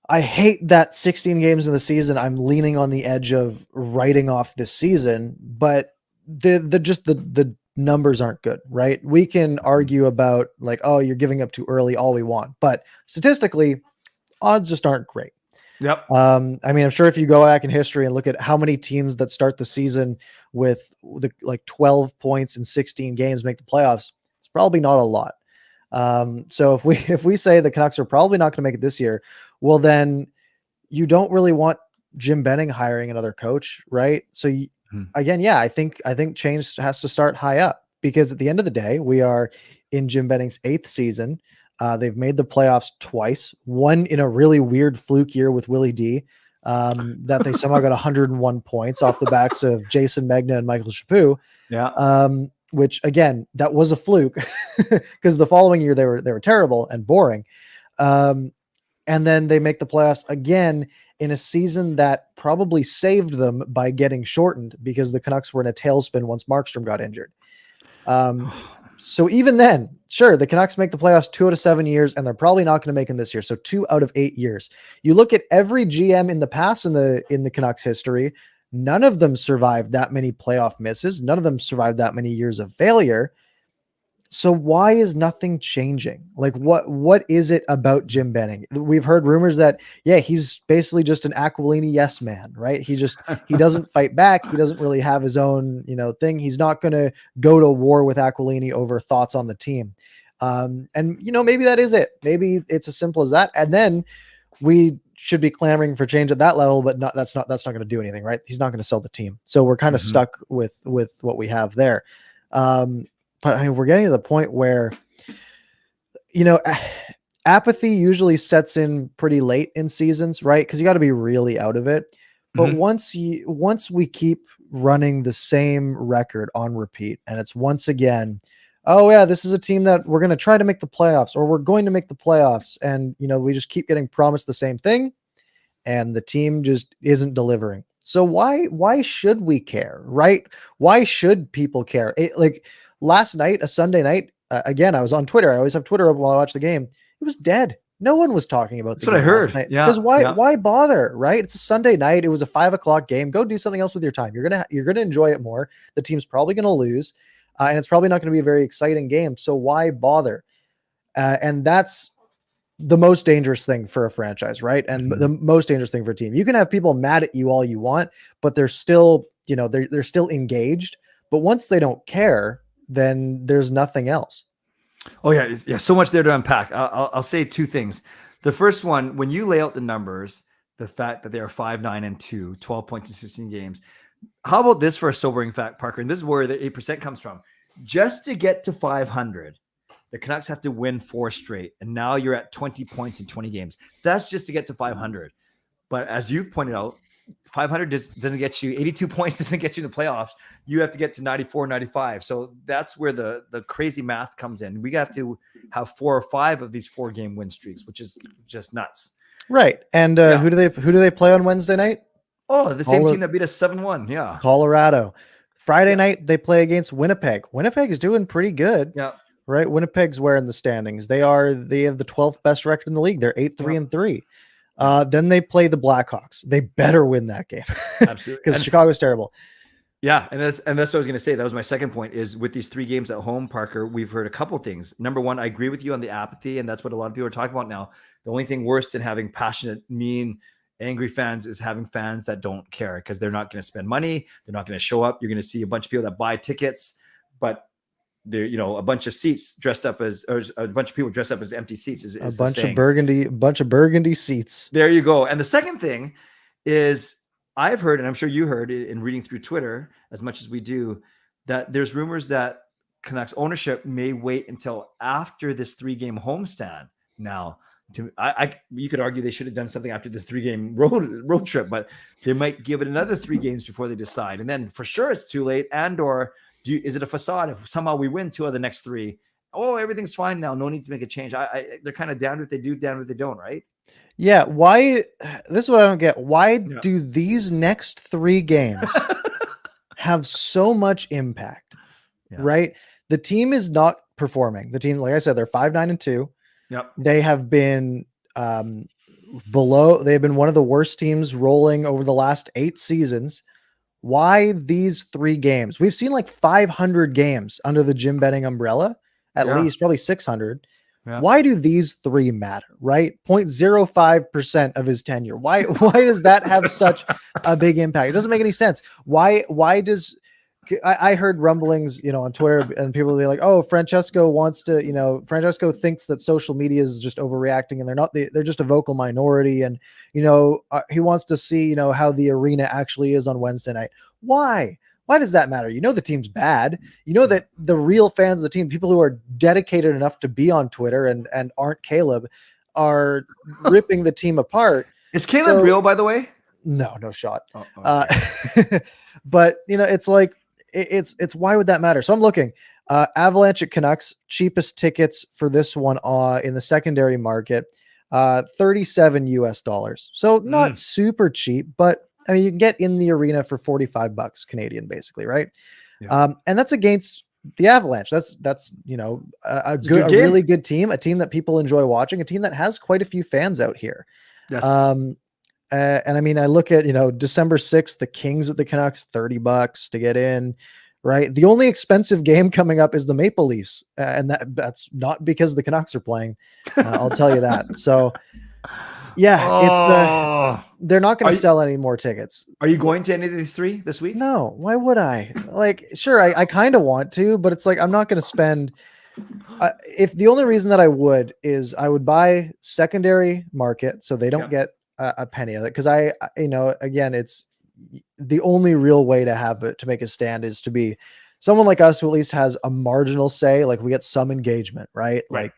I hate that 16 games in the season, I'm leaning on the edge of writing off this season, but the numbers aren't good, right? We can argue about like, oh, you're giving up too early, all we want, but statistically, odds just aren't great. Yep. I mean, I'm sure if you go back in history and look at how many teams that start the season with like 12 points in 16 games make the playoffs, it's probably not a lot. So if we say the Canucks are probably not going to make it this year, well, then you don't really want Jim Benning hiring another coach, right? So again, yeah, I think change has to start high up, because at the end of the day, we are in Jim Benning's 8th season. They've made the playoffs twice, one in a really weird fluke year with Willie D, that they somehow got 101 points off the backs of Jason Megna and Michael Chaput. Yeah. Which again, that was a fluke, because the following year they were terrible and boring. And then they make the playoffs again in a season that probably saved them by getting shortened, because the Canucks were in a tailspin once Markstrom got injured. So even then, sure, the Canucks make the playoffs 2 out of 7 years, and they're probably not going to make them this year. So 2 out of 8 years. You look at every GM in the past in the Canucks history, none of them survived that many playoff misses. None of them survived that many years of failure. So why is nothing changing? Like what is it about Jim Benning? We've heard rumors that, yeah, he's basically just an Aquilini yes man, right? He doesn't fight back. He doesn't really have his own, thing. He's not going to go to war with Aquilini over thoughts on the team. And maybe that is it. Maybe it's as simple as that. And then we should be clamoring for change at that level, but that's not going to do anything, right? He's not going to sell the team. So we're kind of stuck with what we have there. But I mean, we're getting to the point where, apathy usually sets in pretty late in seasons, right? Because you got to be really out of it. But once we keep running the same record on repeat, and it's once again, oh yeah, this is a team that we're going to try to make the playoffs, or we're going to make the playoffs, and we just keep getting promised the same thing, and the team just isn't delivering. So why should we care, right? Why should people care? Last night, a Sunday night, again, I was on Twitter. I always have Twitter up while I watch the game. It was dead. No one was talking about the game. That's what I heard. Yeah, because why bother, right? It's a Sunday night. It was a 5:00 game. Go do something else with your time. You're gonna enjoy it more. The team's probably gonna lose, and it's probably not going to be a very exciting game. So why bother? And that's the most dangerous thing for a franchise, right? And the most dangerous thing for a team. You can have people mad at you all you want, but they're still, they're still engaged. But once they don't care, then there's nothing else. Oh yeah. So much there to unpack. I'll say 2 things. The first one, when you lay out the numbers, the fact that they are 5-9-2, 12 points in 16 games. How about this for a sobering fact, Parker? And this is where the 8% comes from. Just to get to 500, the Canucks have to win 4 straight. And now you're at 20 points in 20 games. That's just to get to 500. But as you've pointed out, 500 doesn't get you, 82 points doesn't get you in the playoffs. You have to get to 94, 95. So that's where the crazy math comes in. We have to have 4 or 5 of these 4-game win streaks, which is just nuts. Right. And who do they play on Wednesday night? Oh, the same team that beat us 7-1. Yeah. Colorado. Friday night, they play against Winnipeg. Winnipeg is doing pretty good. Yeah. Right. Winnipeg's where in the standings? They have the 12th best record in the league. They're 8-3-3. Then they play the Blackhawks. They better win that game. Absolutely. Because Chicago's terrible. Yeah, and that's what I was going to say. That was my second point, is with these 3 games at home, Parker, we've heard a couple things. Number one, I agree with you on the apathy, and that's what a lot of people are talking about now. The only thing worse than having passionate, mean, angry fans is having fans that don't care, because they're not going to spend money. They're not going to show up. You're going to see a bunch of people that buy tickets, but they're, a bunch of seats dressed up as, or a bunch of people dressed up as empty seats. Is a bunch of burgundy seats. There you go. And the second thing is, I've heard, and I'm sure you heard in reading through Twitter as much as we do, that there's rumors that Canucks ownership may wait until after this 3-game homestand. Now, you could argue they should have done something after this 3-game road trip, but they might give it another 3 games before they decide. And then for sure it's too late. And/or is it a facade? If somehow we win 2 of the next 3, everything's fine now. No need to make a change. They're kind of down with they do, down with they don't, right? Yeah. Why? This is what I don't get. Why do these next 3 games have so much impact? Yeah. Right. The team is not performing. The team, like I said, they're 5-9-2. Yep. They have been below. They've been one of the worst teams rolling over the last 8 seasons. Why these 3 games? We've seen like 500 games under the Jim Benning umbrella, at least probably 600. Yeah. Why do these three matter, right? 0.05% of his tenure. Why does that have such a big impact? It doesn't make any sense. Why does I heard rumblings, on Twitter, and people will be like, "Oh, Francesco wants to, Francesco thinks that social media is just overreacting, and they're not. They're just a vocal minority, and he wants to see, how the arena actually is on Wednesday night. Why? Why does that matter? The team's bad. You know that the real fans of the team, people who are dedicated enough to be on Twitter and aren't Caleb, are ripping the team apart. Is Caleb real, by the way? No shot. Oh, okay. But it's like, it's why would that matter? So I'm looking, Avalanche at Canucks, cheapest tickets for this one in the secondary market, $37 US. So not super cheap, but I mean, you can get in the arena for $45 Canadian, basically, right? Yeah. And that's against the Avalanche. That's a really good team, a team that people enjoy watching, a team that has quite a few fans out here. Yes. And I mean, I look at, December 6th, the Kings at the Canucks, $30 to get in, right? The only expensive game coming up is the Maple Leafs. And that's not because the Canucks are playing. I'll tell you that. So yeah, they're not going to sell any more tickets. Are you going to any of these three this week? No. Why would I? Like, sure, I kind of want to, but it's like, I'm not going to spend, if the only reason that I would is I would buy secondary market so they don't get a penny of it. Cause again, it's the only real way to have it, to make a stand, is to be someone like us who at least has a marginal say. Like, we get some engagement, right? We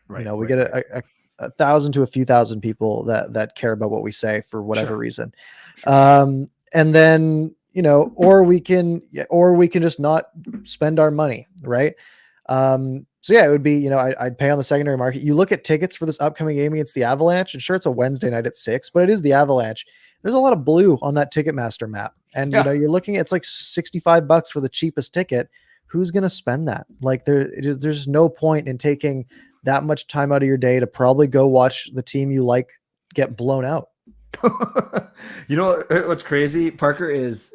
get a 1,000 to a few thousand people that care about what we say for whatever reason. And then, or we can just not spend our money. Right. So yeah, it would be, I'd pay on the secondary market. You look at tickets for this upcoming game against the Avalanche, and sure, it's a Wednesday night at 6, but it is the Avalanche. There's a lot of blue on that Ticketmaster map. And, you're looking, it's like $65 for the cheapest ticket. Who's going to spend that? Like, there's no point in taking that much time out of your day to probably go watch the team you like get blown out. You know what's crazy, Parker, is,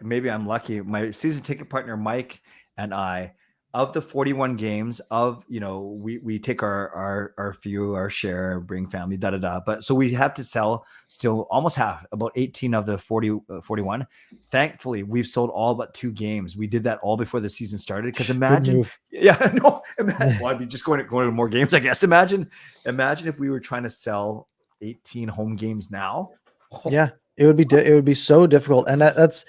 maybe I'm lucky. My season ticket partner Mike and I, of the 41 games, we take our few, our share, bring family, but so we have to sell still almost half, about 18 of the 41. Thankfully, we've sold all but 2 games. We did that all before the season started. Because imagine, I'd be just going to more games, I guess. Imagine if we were trying to sell 18 home games now. Yeah. It would be so difficult. And that's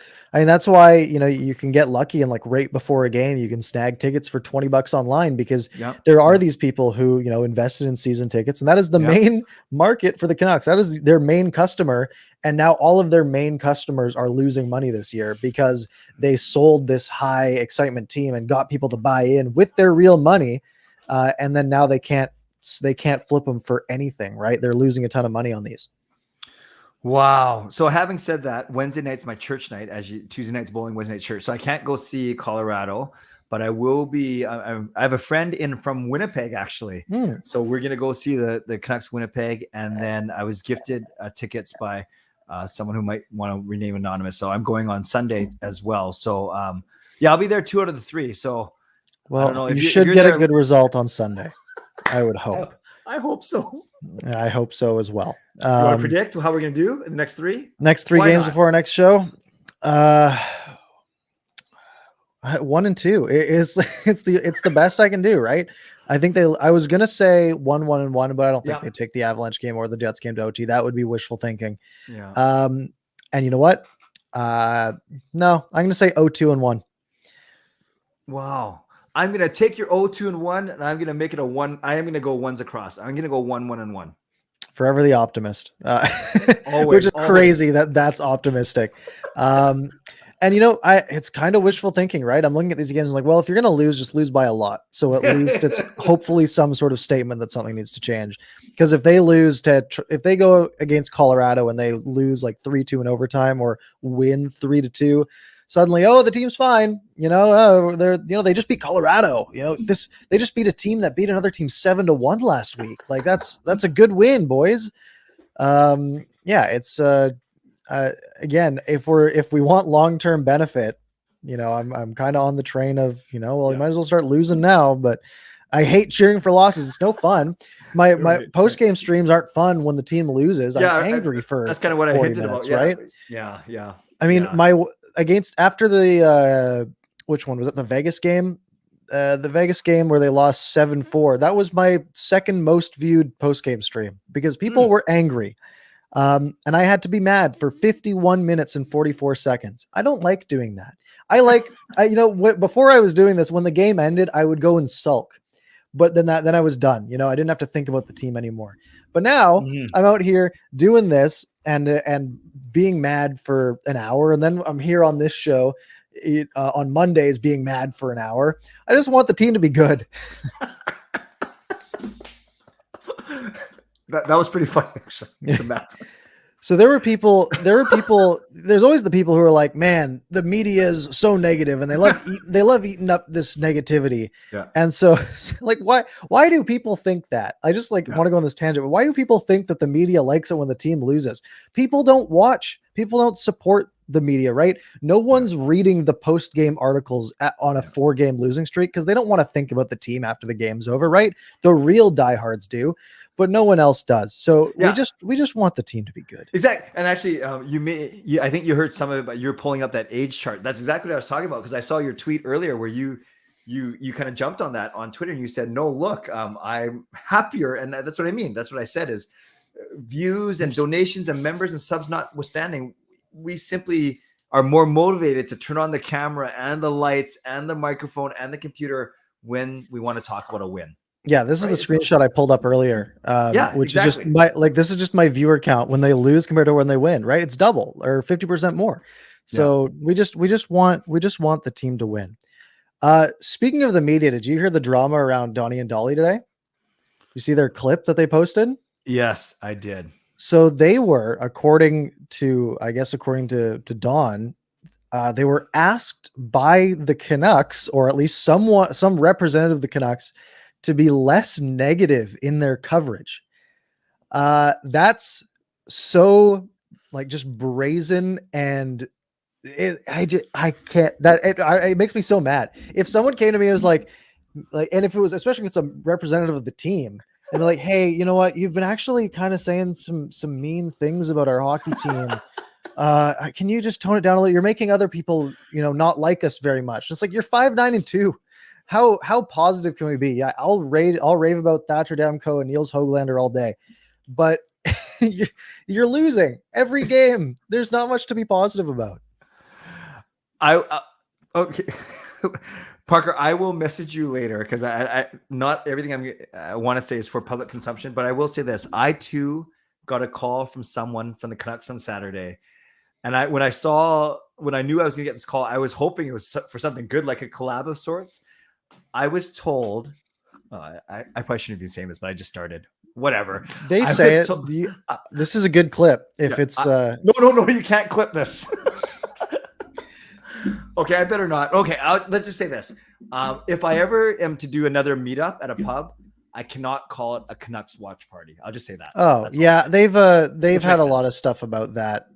why, you can get lucky, and like right before a game, you can snag tickets for $20 online, because there are these people who, invested in season tickets, and that is the main market for the Canucks. That is their main customer. And now all of their main customers are losing money this year because they sold this high excitement team and got people to buy in with their real money. And then now they can't flip them for anything, right? They're losing a ton of money on these. Wow. So having said that, Wednesday night's my church night, Tuesday night's bowling, Wednesday night church. So I can't go see Colorado, but I will be. I have a friend from Winnipeg, actually. So we're going to go see the Canucks Winnipeg. And then I was gifted tickets by someone who might want to rename anonymous. So I'm going on Sunday as well. So I'll be there 2 out of the 3. So I don't know, you should get a good result on Sunday. I would hope. I hope so. I hope so as well. You want to predict how we're going to do in the next 3? Next 3 games before our next show? 1 and 2. It's the best I can do, right? I think I was going to say 1-1-1, but I don't think they take the Avalanche game or the Jets game to OT. That would be wishful thinking. Yeah. And you know what? No, I'm going to say 0-2-1. Wow. I'm going to take your 0-2-1, and I'm going to make it a 1. I am going to go ones across. I'm going to go 1-1-1. Forever the optimist, always, which is crazy that's optimistic. And it's kind of wishful thinking, right? I'm looking at these games like, well, if you're going to lose, just lose by a lot. So at least it's hopefully some sort of statement that something needs to change. Because if they if they go against Colorado and they lose like 3-2 in overtime, or win 3-2, suddenly, the team's fine. They just beat Colorado. They just beat a team that beat another team 7-1 last week. Like that's a good win, boys. It's again, if we want long-term benefit, I'm kind of on the train of, you might as well start losing now. But I hate cheering for losses. It's no fun. My Right, post game streams aren't fun when the team loses. Yeah, I'm angry for that's kind of what I 40 hinted minutes, about. Yeah, right? yeah. I mean, Yeah. against after the which one was it? The Vegas game? The Vegas game where they lost 7-4. That was my second most viewed post game stream because people were angry. And I had to be mad for 51 minutes and 44 seconds. I don't like doing that. Before I was doing this, when the game ended, I would go and sulk. But then I was done. I didn't have to think about the team anymore. But now I'm out here doing this and being mad for an hour, and then I'm here on this show on Mondays being mad for an hour. I just want the team to be good. That was pretty funny, actually. So there were people, there's always the people who are like, man, the media is so negative and they love eating up this negativity. Yeah. And so like, why do people think that? I just want to go on this tangent, but why do people think that the media likes it when the team loses? People don't support the media, right? No one's reading the post-game articles on a 4-game losing streak because they don't want to think about the team after the game's over, right? The real diehards do, but no one else does. So we just want the team to be good. Exactly. And actually, I think you heard some of it, but you're pulling up that age chart. That's exactly what I was talking about because I saw your tweet earlier where you kind of jumped on that on Twitter and you said, no, look, I'm happier. And that's what I mean. That's what I said is views and donations and members and subs notwithstanding, we simply are more motivated to turn on the camera and the lights and the microphone and the computer when we want to talk about a win. Yeah, this is the screenshot I pulled up earlier. Which is just this is just my viewer count when they lose compared to when they win, right? It's double or 50% more. So we just want the team to win. Speaking of the media, did you hear the drama around Donnie and Dolly today? You see their clip that they posted? Yes, I did. So they were, according to Don, they were asked by the Canucks, or at least some representative of the Canucks, to be less negative in their coverage. That's so just brazen, and it makes me so mad. If someone came to me and was like, and if it was, especially if it's a representative of the team, and be like, hey, you know what? You've been actually kind of saying some mean things about our hockey team. Can you just tone it down a little? You're making other people, not like us very much. It's like you're 5-9-2. How positive can we be? Yeah, I'll rave about Thatcher Demko and Niels Höglander all day, but you're losing every game. There's not much to be positive about. Okay. Parker, I will message you later because I not everything I want to say is for public consumption, but I will say this. I too got a call from someone from the Canucks on Saturday. And when I knew I was going to get this call, I was hoping it was for something good, like a collab of sorts. I was told, I probably shouldn't be saying this, but I just started. Whatever. They say it. This is a good clip. If it's no, you can't clip this. Okay, I better not. Okay, let's just say this. If I ever am to do another meetup at a pub, I cannot call it a Canucks watch party. I'll just say that. Oh, yeah. They've had a lot of stuff about that.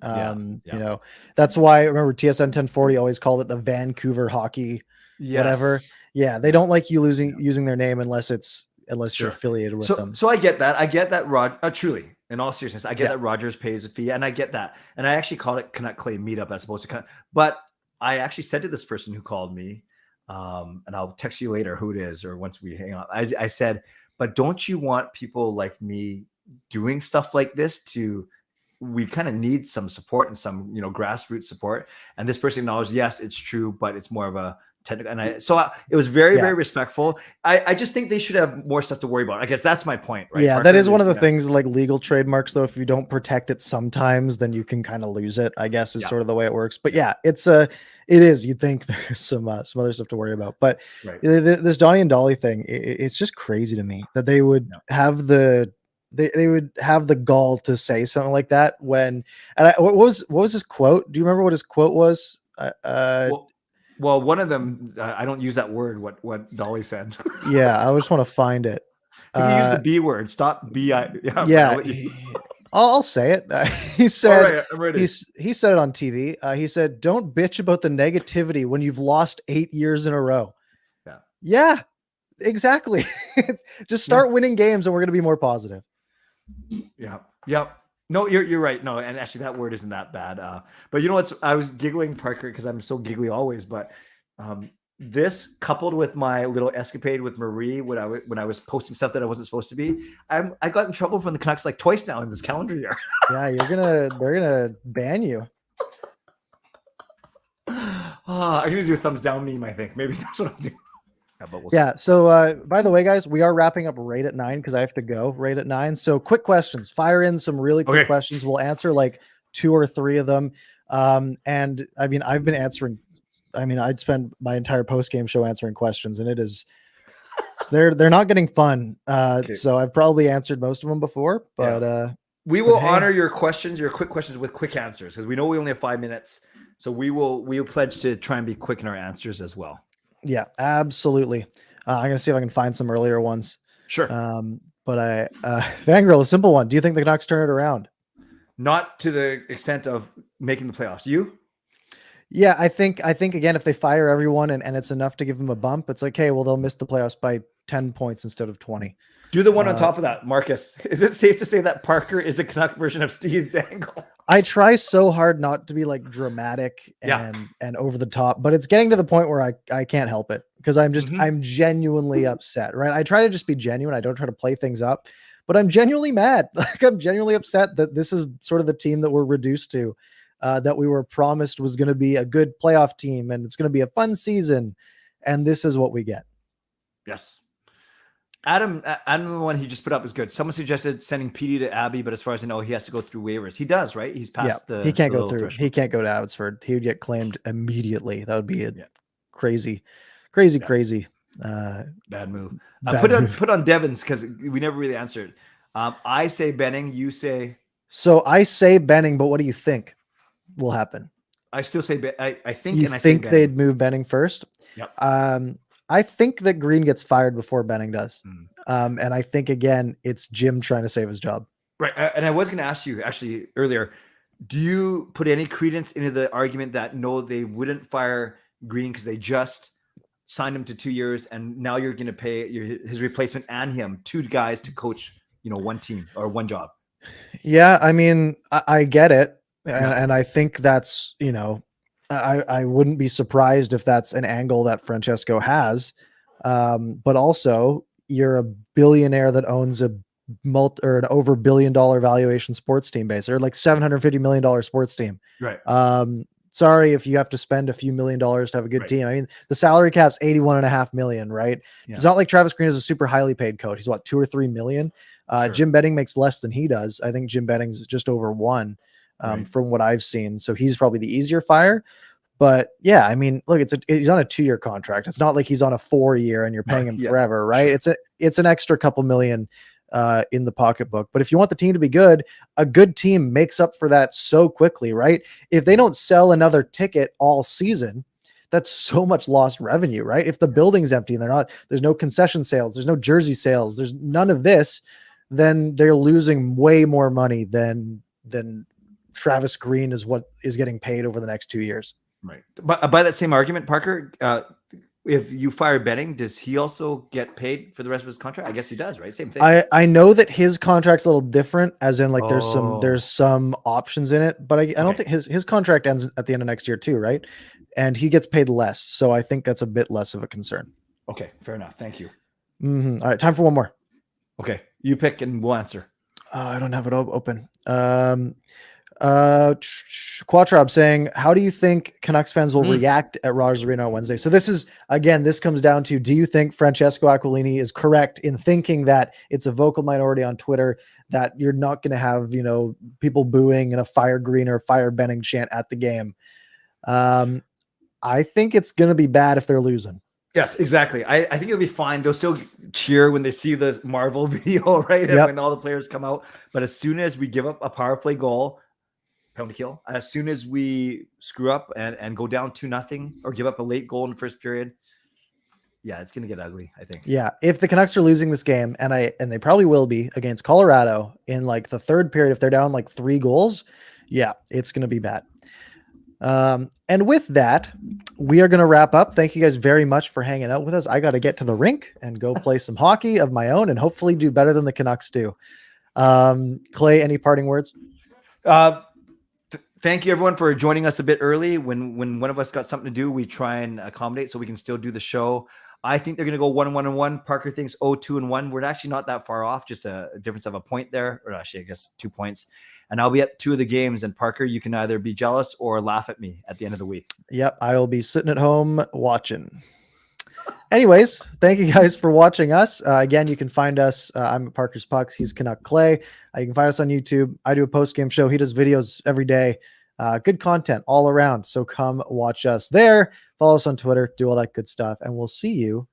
That's why I remember TSN 1040 always called it the Vancouver hockey, whatever. Yeah. They don't like you using their name unless you're affiliated with them. So I get that. I get that truly, in all seriousness, I get that Rogers pays a fee, and I get that. And I actually called it Canuck Clay meetup as opposed to Canuck. But I actually said to this person who called me, and I'll text you later who it is, or once we hang on. I said, but don't you want people like me doing stuff like this we kind of need some support and some, grassroots support. And this person acknowledged, yes, it's true, but it's more of a technical. And it was very, very respectful. I just think they should have more stuff to worry about. I guess that's my point, right? Yeah, that is one of the things, like legal trademarks, though. If you don't protect it sometimes, then you can kind of lose it, I guess, is sort of the way it works. But it is. You'd think there's some other stuff to worry about. But this Donnie and Dolly thing, it's just crazy to me that they would have they would have the gall to say something like that what was his quote? Do you remember what his quote was? Well, one of them, I don't use that word. What Dolly said. Yeah, I just want to find it. You use the B word. Stop B-I. I'll say it. He said, all right, I'm ready. He said it on TV. He said, "Don't bitch about the negativity when you've lost 8 years in a row." Yeah. Exactly. Just start winning games and we're going to be more positive. Yeah. Yep. No, you're right. No, and actually that word isn't that bad. But you know what's, I was giggling, Parker, because I'm so giggly always, but this coupled with my little escapade with Marie when I was posting stuff that I wasn't supposed to be, I got in trouble from the Canucks like twice now in this calendar year. Yeah, they're gonna ban you. I'm gonna do a thumbs down meme, I think. Maybe that's what I'll do. Yeah, but we'll Yeah. So by the way, guys, we are wrapping up right at 9 because I have to go right at 9. So quick questions. Fire in some really quick questions. We'll answer like 2 or 3 of them. And I mean, I've been answering. I mean, I'd spend my entire post game show answering questions, and it is they're not getting fun. So I've probably answered most of them before, but we will honor your questions, your quick questions with quick answers because we know we only have 5 minutes. So we will pledge to try and be quick in our answers as well. Yeah, absolutely. I'm gonna see if I can find some earlier ones. Sure. But Vangirl, a simple one. Do you think the Canucks turn it around? Not to the extent of making the playoffs. You? Yeah, I think again, if they fire everyone and it's enough to give them a bump, it's like, hey, well, they'll miss the playoffs by 10 points instead of 20. Do the one on top of that, Marcus. Is it safe to say that Parker is the Canuck version of Steve Dangle? I try so hard not to be like dramatic and over the top, but it's getting to the point where I can't help it because I'm genuinely upset, right? I try to just be genuine. I don't try to play things up, but I'm genuinely mad. Like I'm genuinely upset that this is sort of the team that we're reduced to, that we were promised was going to be a good playoff team and it's going to be a fun season. And this is what we get. Yes. Adam, the one he just put up is good. Someone suggested sending PD to Abby, but as far as I know, he has to go through waivers. He does, right? He's past he can't go through. threshold. He can't go to Abbotsford. He would get claimed immediately. That would be a crazy. Bad move. Put on Devon's because we never really answered. I say Benning. You say. So I say Benning, but what do you think will happen? I still say I think. You and I think say they'd move Benning first? Yep. I think that Green gets fired before Benning does. And I think, again, it's Jim trying to save his job. Right. And I was going to ask you actually earlier, do you put any credence into the argument that no, they wouldn't fire Green because they just signed him to 2 years and now you're going to pay his replacement and him 2 guys to coach, one team or one job? Yeah. I mean, I get it. And I think that's, I wouldn't be surprised if that's an angle that Francesco has. But also you're a billionaire that owns an over $1 billion valuation sports team base or like $750 million sports team. Right. Sorry if you have to spend a few $1 million to have a good team. I mean, the salary cap's $81.5 million, right? Yeah. It's not like Travis Green is a super highly paid coach. He's what, $2 or $3 million. Sure. Jim Benning makes less than he does. I think Jim Benning's just over 1. From what I've seen. So he's probably the easier fire. But yeah, I mean, look, he's on a 2-year contract. It's not like he's on a 4-year and you're paying him forever, right? Sure. It's an extra couple million in the pocketbook. But if you want the team to be good, a good team makes up for that so quickly, right? If they don't sell another ticket all season, that's so much lost revenue, right? If the building's empty and there's no concession sales, there's no jersey sales, there's none of this, then they're losing way more money than Travis Green is what is getting paid over the next 2 years. Right. But by that same argument, Parker, if you fire Benning, does he also get paid for the rest of his contract? I guess he does, right? Same thing. I know that his contract's a little different, as in like there's some options in it, but I don't think his contract ends at the end of next year too, right? And he gets paid less, so I think that's a bit less of a concern. Okay, fair enough. Thank you. All right, time for one more. Okay, you pick and we'll answer. I don't have it open. Quattrob saying, how do you think Canucks fans will react at Rogers Arena on Wednesday? So this comes down to, do you think Francesco Aquilini is correct in thinking that it's a vocal minority on Twitter, that you're not going to have, people booing and a fire Green or fire Benning chant at the game? I think it's going to be bad if they're losing. Yes, exactly. I think it'll be fine. They'll still cheer when they see the Marvel video, right? And when all the players come out. But as soon as we give up a power play goal, penalty kill, as soon as we screw up and go down 2-0 or give up a late goal in the first period, it's going to get ugly, I think. Yeah, if the Canucks are losing this game, and they probably will be against Colorado in like the third period, if they're down like 3 goals, it's going to be bad. And with that, we are going to wrap up. Thank you guys very much for hanging out with us. I got to get to the rink and go play some hockey of my own and hopefully do better than the Canucks do. Clay, any parting words? Thank you everyone for joining us a bit early. When one of us got something to do, we try and accommodate so we can still do the show. I think they're going to go 1-1-1. Parker thinks 2-1. We're actually not that far off, just a difference of a point there, or actually I guess 2 points. And I'll be at 2 of the games. And Parker, you can either be jealous or laugh at me at the end of the week. Yep, I will be sitting at home watching. Anyways, thank you guys for watching us. Again, you can find us. I'm at Parker's Pucks. He's Canuck Clay. You can find us on YouTube. I do a post-game show. He does videos every day. Good content all around. So come watch us there. Follow us on Twitter. Do all that good stuff. And we'll see you